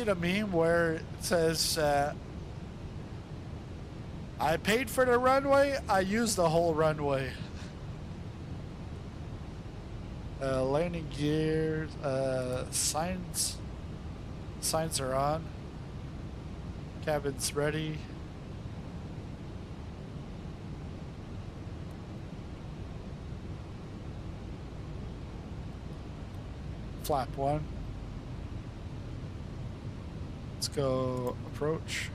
a meme where it says I paid for the runway. I used the whole runway. Landing gears. Signs are on. Cabin's ready. Flap 1. Let's go approach.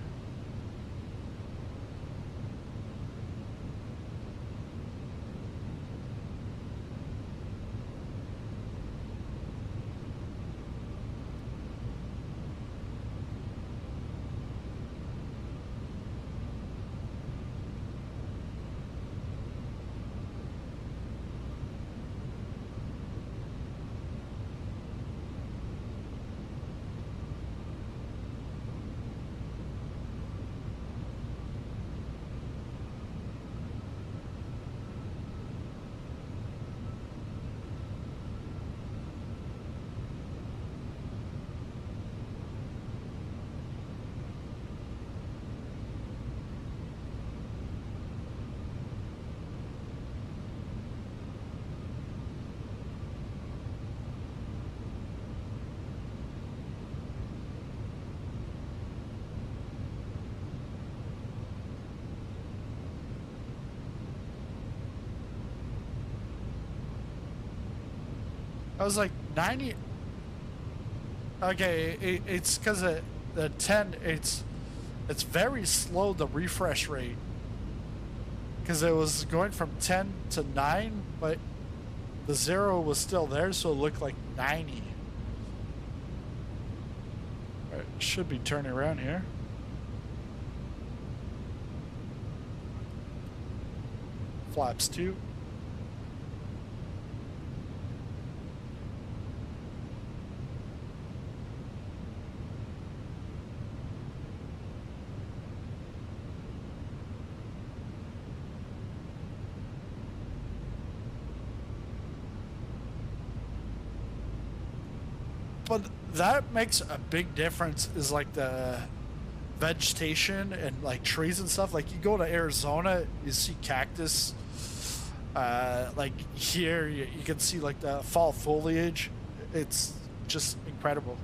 I was like 90. Okay, it's because the 10. It's very slow, the refresh rate, because it was going from 10 to 9, but the 0 was still there, so it looked like 90. All right, should be turning around here. Flaps 2. But that makes a big difference, is like the vegetation and like trees and stuff. Like you go to Arizona, you see cactus. Like here, you can see like the fall foliage. It's just incredible.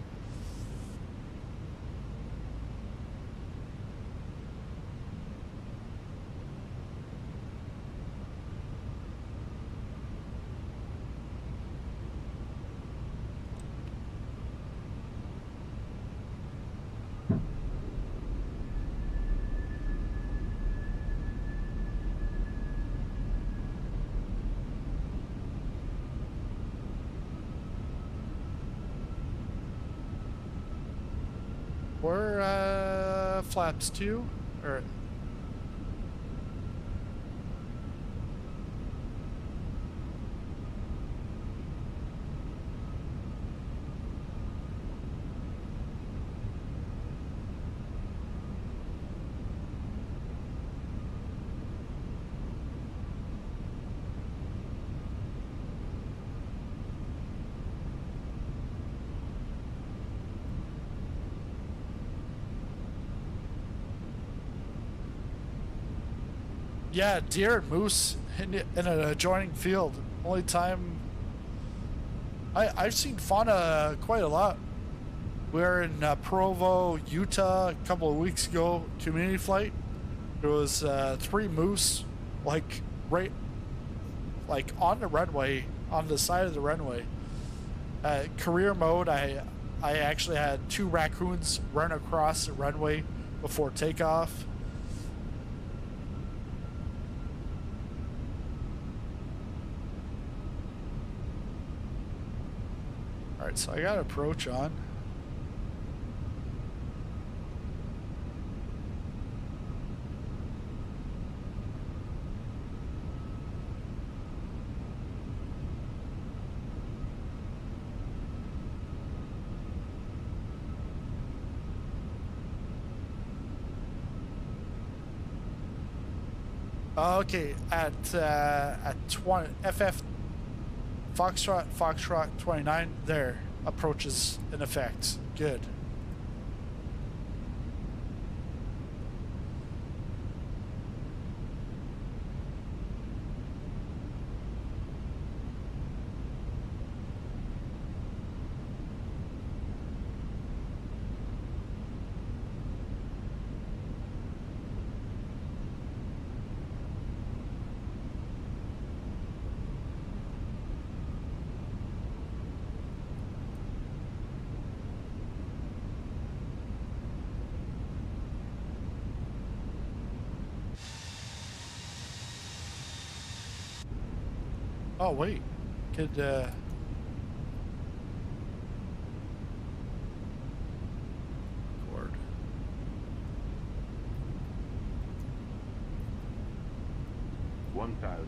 We're flaps 2 or yeah, deer and moose in an adjoining field. Only time I've seen fauna quite a lot. We were in Provo, Utah a couple of weeks ago, community flight. There was 3 moose, like right, like on the runway, on the side of the runway. Career mode, I actually had 2 raccoons run across the runway before takeoff. Alright, so I got approach on. Okay, at 20 FF Foxtrot 29, there, approaches in effect. Good. Oh, wait. Could, Record. $1,000.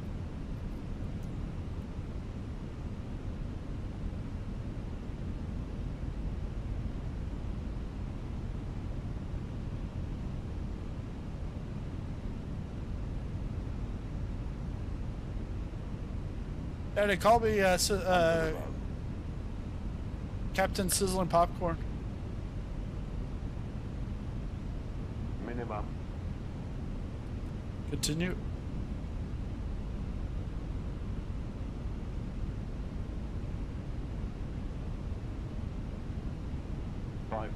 Yeah, they call me Captain Sizzling Popcorn. Minimum. Continue. $500.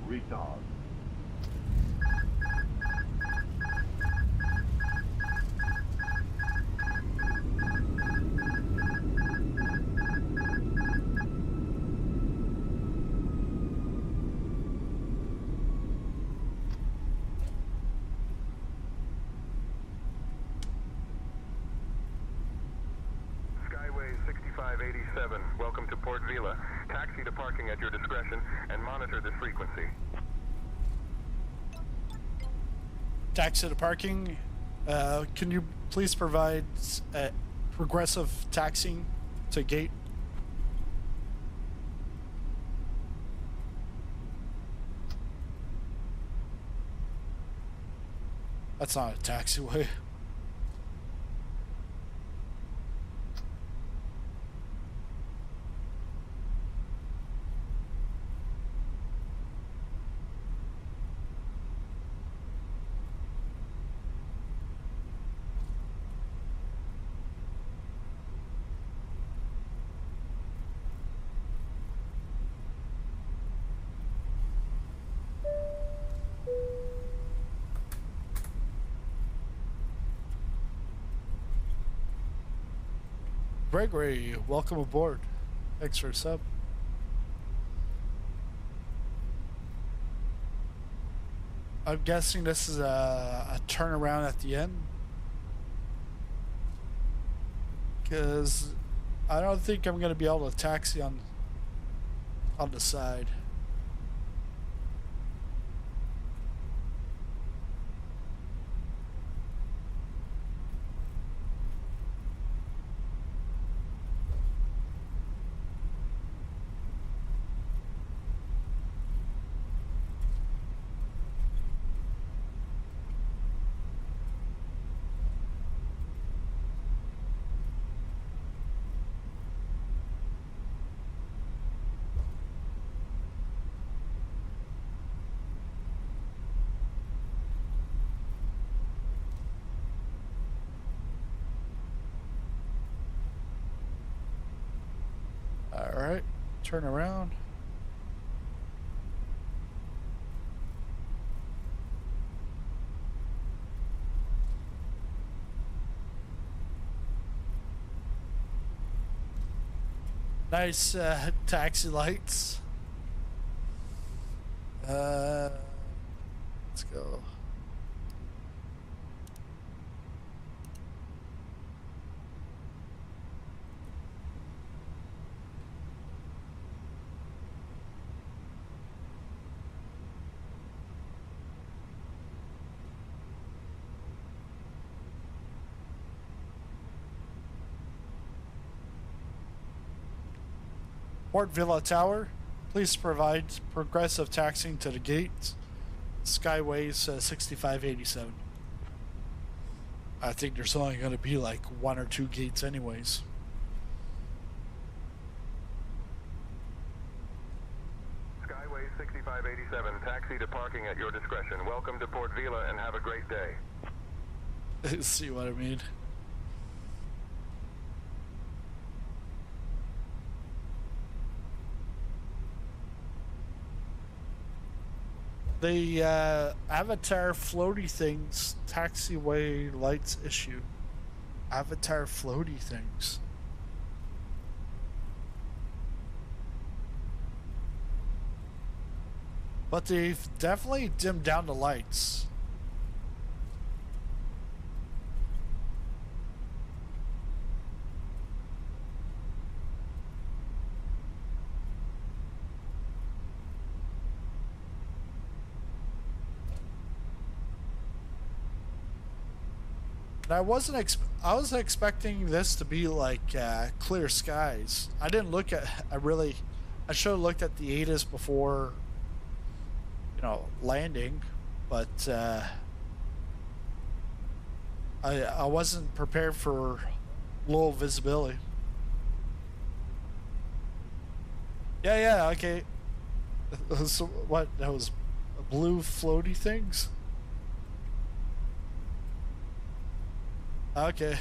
Retard. Skyway 6587, welcome to Port Vila. Taxi to parking at your discretion and monitor this frequency. Taxi to parking. Can you please provide progressive taxiing to gate? That's not a taxiway. Gregory, welcome aboard. Thanks for a sub. I'm guessing this is a turnaround at the end. Because I don't think I'm going to be able to taxi on the side. Alright, turn around. Nice taxi lights. Let's go. Port Villa Tower, please provide progressive taxiing to the gate. Skyways 6587. I think there's only going to be like 1 or 2 gates anyways. Skyway 6587, taxi to parking at your discretion. Welcome to Port Vila and have a great day. See what I mean? The Avatar floaty things, taxiway lights issue. Avatar floaty things. But they've definitely dimmed down the lights. And I was expecting this to be like clear skies. I didn't look at. I should have looked at the ATIS before, landing, but I wasn't prepared for low visibility. Yeah, okay. So what? That was blue floaty things. Okay.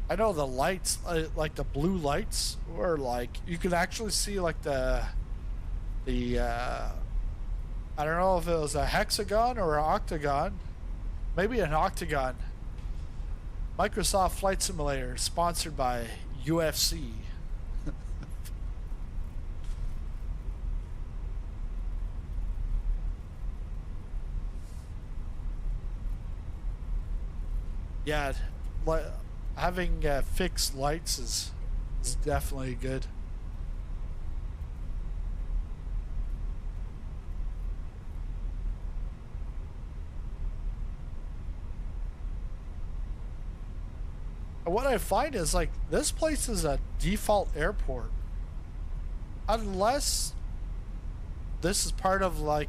I know the lights, like the blue lights, or like you can actually see like the I don't know if it was a hexagon or an octagon, maybe an octagon. Microsoft Flight Simulator, sponsored by UFC. Yeah, having fixed lights is definitely good. And what I find is like this place is a default airport, unless this is part of like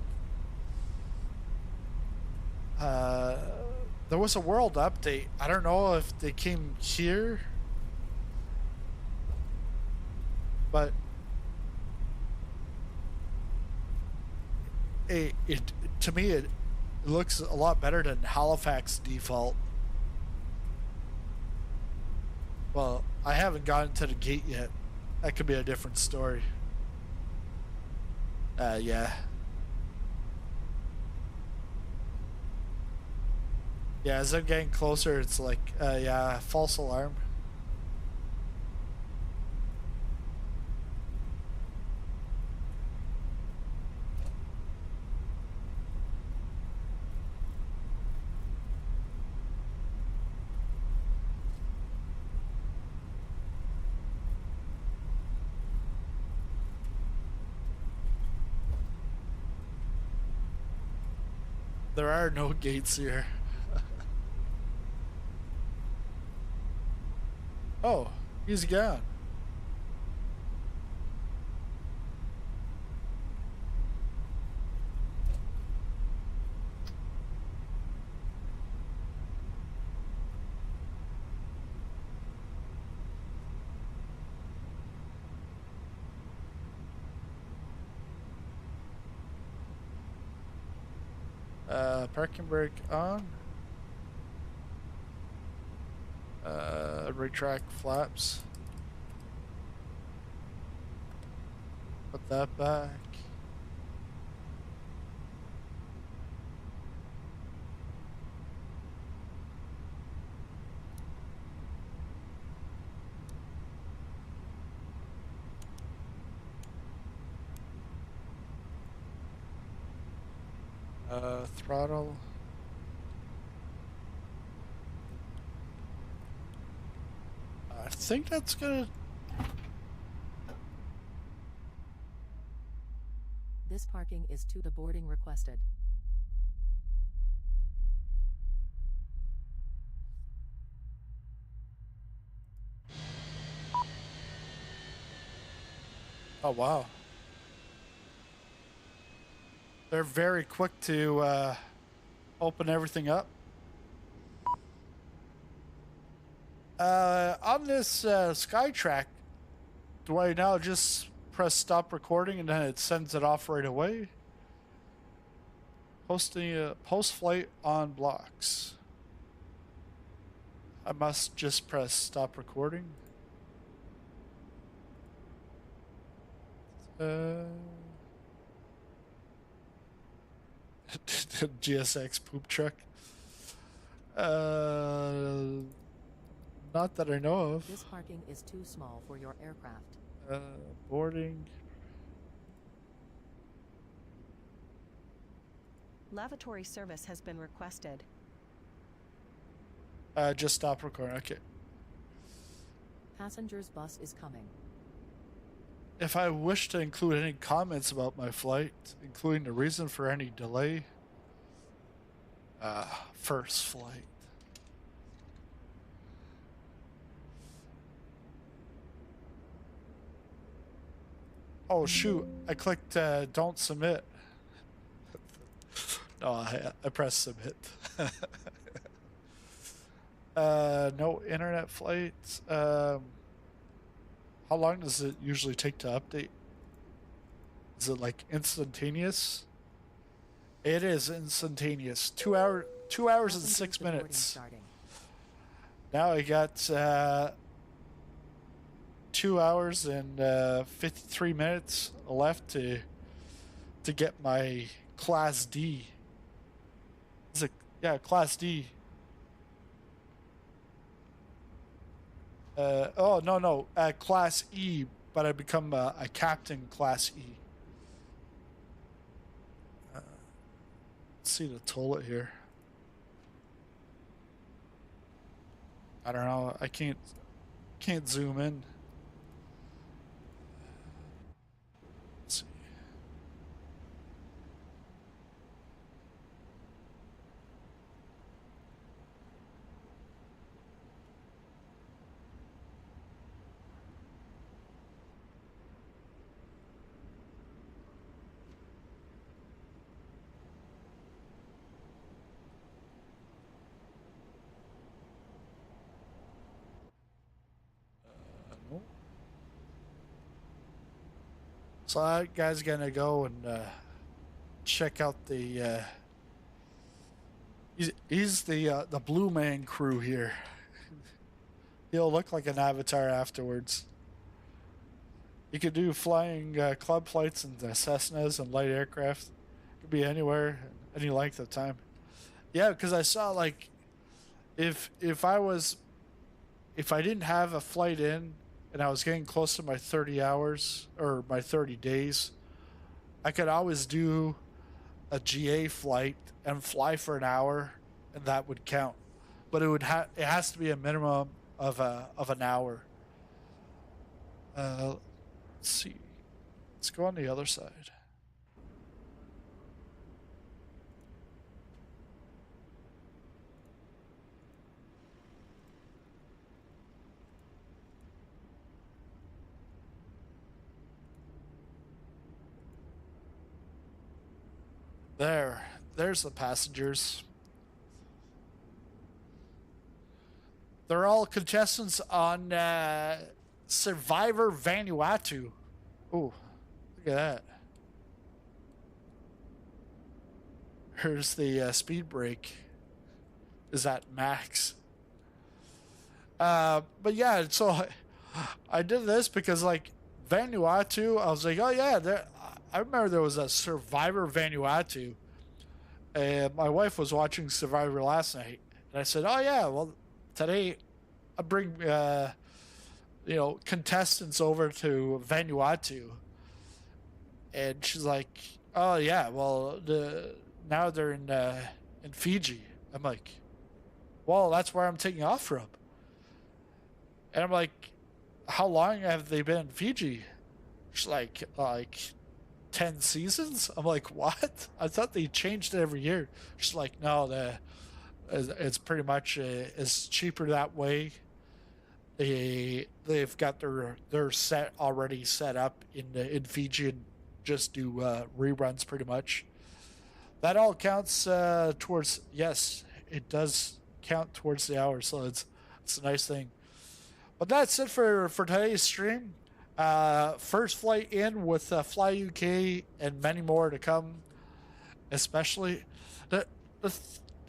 there was a world update. I don't know if they came here, but it to me it looks a lot better than Halifax default. Well, I haven't gotten to the gate yet. That could be a different story. Yeah. Yeah, as I'm getting closer, it's like, yeah, false alarm. There are no gates here. Oh, he's gone. Parking brake on. Retract flaps. Put that back. Throttle. I think that's gonna. This parking is to the boarding requested. Oh, wow. They're very quick to open everything up. On this SkyTrack, do I now just press stop recording and then it sends it off right away? Posting a post-flight on blocks. I must just press stop recording. GSX poop truck. Not that I know of. This parking is too small for your aircraft. Boarding. Lavatory service has been requested. Just stop recording. Okay. Passenger's bus is coming. If I wish to include any comments about my flight, including the reason for any delay, first flight. Oh shoot, I clicked don't submit. No, I pressed submit. No internet flights. How long does it usually take to update? Is it like instantaneous? It is instantaneous. 2 hours and 6 minutes. Now I got 2 hours and 53 minutes left to get my Class D. Is it, yeah, Class D. Oh, no, Class E, but I become a Captain Class E. Let's see the toilet here. I don't know, I can't zoom in. Let's see. So that guy's gonna go and check out the. He's the Blue Man crew here. He'll look like an avatar afterwards. You could do flying club flights and Cessnas and light aircraft. Could be anywhere, any length of time. Yeah, because I saw like, if I didn't have a flight in, and I was getting close to my 30 hours or my 30 days, I could always do a GA flight and fly for an hour, and that would count. But it has to be a minimum of an hour. Let's see. Let's go on the other side. There's the passengers. They're all contestants on Survivor Vanuatu. Oh, look at that. Here's the speed brake. Is that max? But yeah, so I did this because like Vanuatu, I was like, oh yeah, I remember there was a Survivor Vanuatu, and my wife was watching Survivor last night, and I said, oh yeah, well today I bring contestants over to Vanuatu, and she's like, oh yeah, well now they're in Fiji. I'm like, well, that's where I'm taking off from, and I'm like, how long have they been in Fiji? She's like 10 seasons? I'm like, what? I thought they changed it every year. She's like, no, it's pretty much it's cheaper that way. they've got their set already set up in Fiji and just do reruns pretty much. That all counts towards, yes, it does count towards the hour, so it's a nice thing. But that's it for today's stream. First flight in with Fly UK and many more to come. Especially the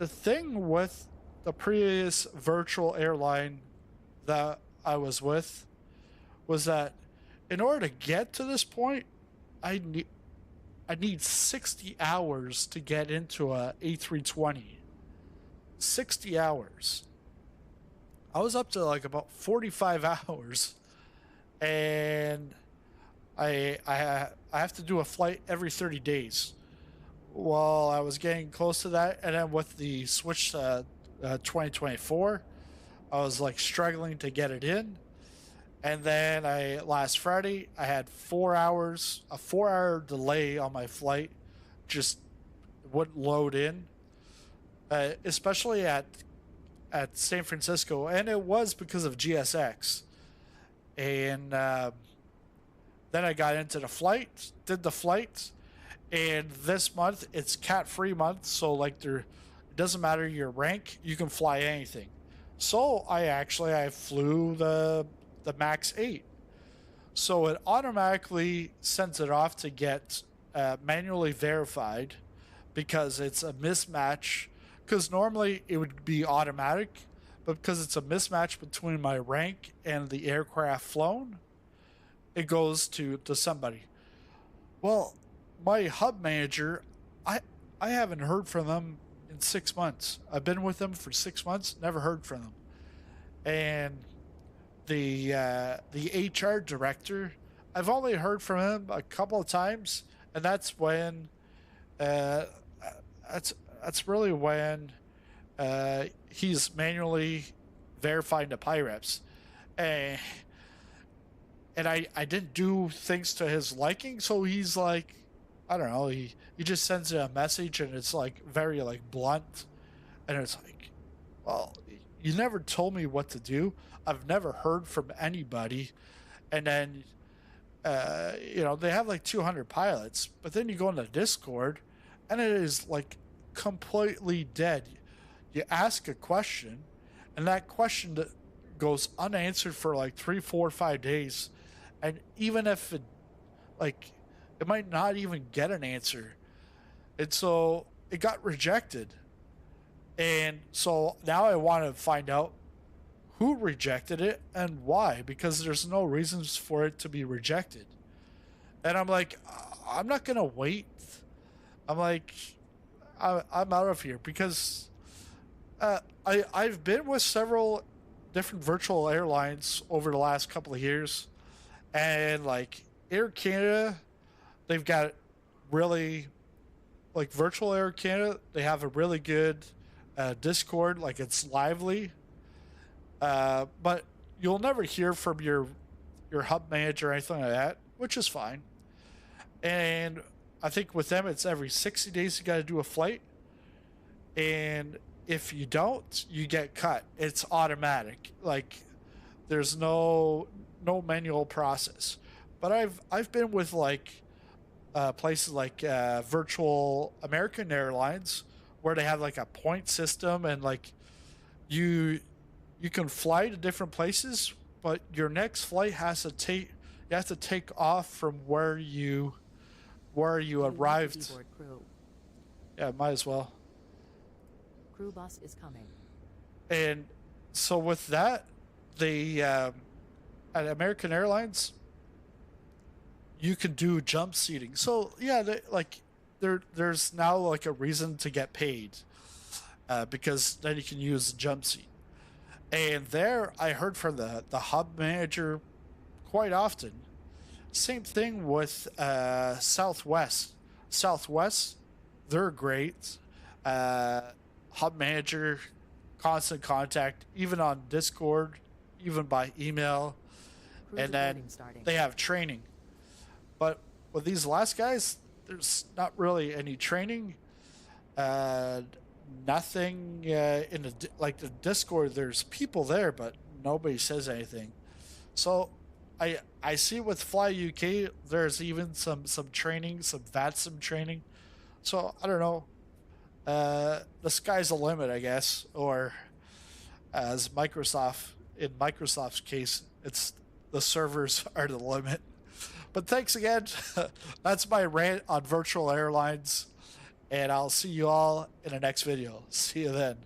thing with the previous virtual airline that I was with was that in order to get to this point, I need 60 hours to get into a A320. 60 hours. I was up to like about 45 hours, and I have to do a flight every 30 days. Well, I was getting close to that, and then with the switch to 2024, I was like struggling to get it in. And then last Friday, I had 4 hours, a 4-hour delay on my flight, just wouldn't load in, especially at San Francisco, and it was because of GSX. And then I got into the flight, did the flight, and this month it's cat-free month, so like it doesn't matter your rank, you can fly anything. So I flew the Max 8. So it automatically sends it off to get manually verified because it's a mismatch. Because normally it would be automatic, but because it's a mismatch between my rank and the aircraft flown, it goes to somebody. Well, my hub manager, I haven't heard from them in 6 months. I've been with them for 6 months, never heard from them. And the HR director, I've only heard from him a couple of times, and that's when that's really when he's manually verifying the PIREPs. And I didn't do things to his liking, so he's like, I don't know, he just sends a message and it's like very like blunt, and it's like, well, you never told me what to do. I've never heard from anybody. And then they have like 200 pilots, but then you go into Discord and it is like completely dead. You ask a question and that question goes unanswered for like 3, 4, 5 days, and even if it might not even get an answer, and so it got rejected. And so now I want to find out who rejected it and why, because there's no reasons for it to be rejected. And I'm like, I'm not gonna wait. I'm like, I'm out of here, because I've been with several different virtual airlines over the last couple of years, and like Air Canada, they've got really, like virtual Air Canada, they have a really good Discord, like it's lively, but you'll never hear from your hub manager or anything like that, which is fine. And I think with them it's every 60 days you got to do a flight, and if you don't, you get cut. It's automatic. Like there's no manual process. But I've been with like places like virtual American Airlines, where they have like a point system, and like you can fly to different places, but your next flight you have to take off from where you arrived. Crew. Yeah, might as well. Crew bus is coming. And so with that, at American Airlines, you can do jump seating. So yeah, there's now like a reason to get paid, because then you can use the jump seat. And there, I heard from the hub manager quite often. Same thing with Southwest. Southwest, they're great. Hub manager, constant contact, even on Discord, even by email. And then they have training. But with these last guys, there's not really any training. Nothing in the Discord. There's people there, but nobody says anything. So I see with Fly UK there's even some training, some VATSIM training. So I don't know. The sky's the limit, I guess. Or as in Microsoft's case, it's the servers are the limit. But thanks again. That's my rant on virtual airlines. And I'll see you all in the next video. See you then.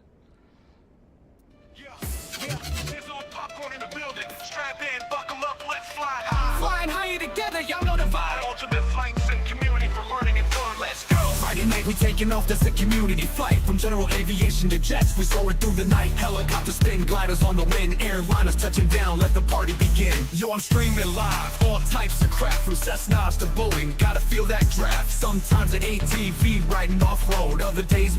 There's all popcorn in the building. Strap in, buckle up, let's fly high. Flying higher together, y'all know the vibe. Ultimate flights and community for learning and fun. Let's go. Friday night, we taking off. That's a community flight. From general aviation to jets, we soaring through the night. Helicopters spin, gliders on the wind. Airliners touching down, let the party begin. Yo, I'm streaming live. All types of crap, from Cessnas to Boeing. Gotta feel that draft. Sometimes an ATV riding off-road. Other days we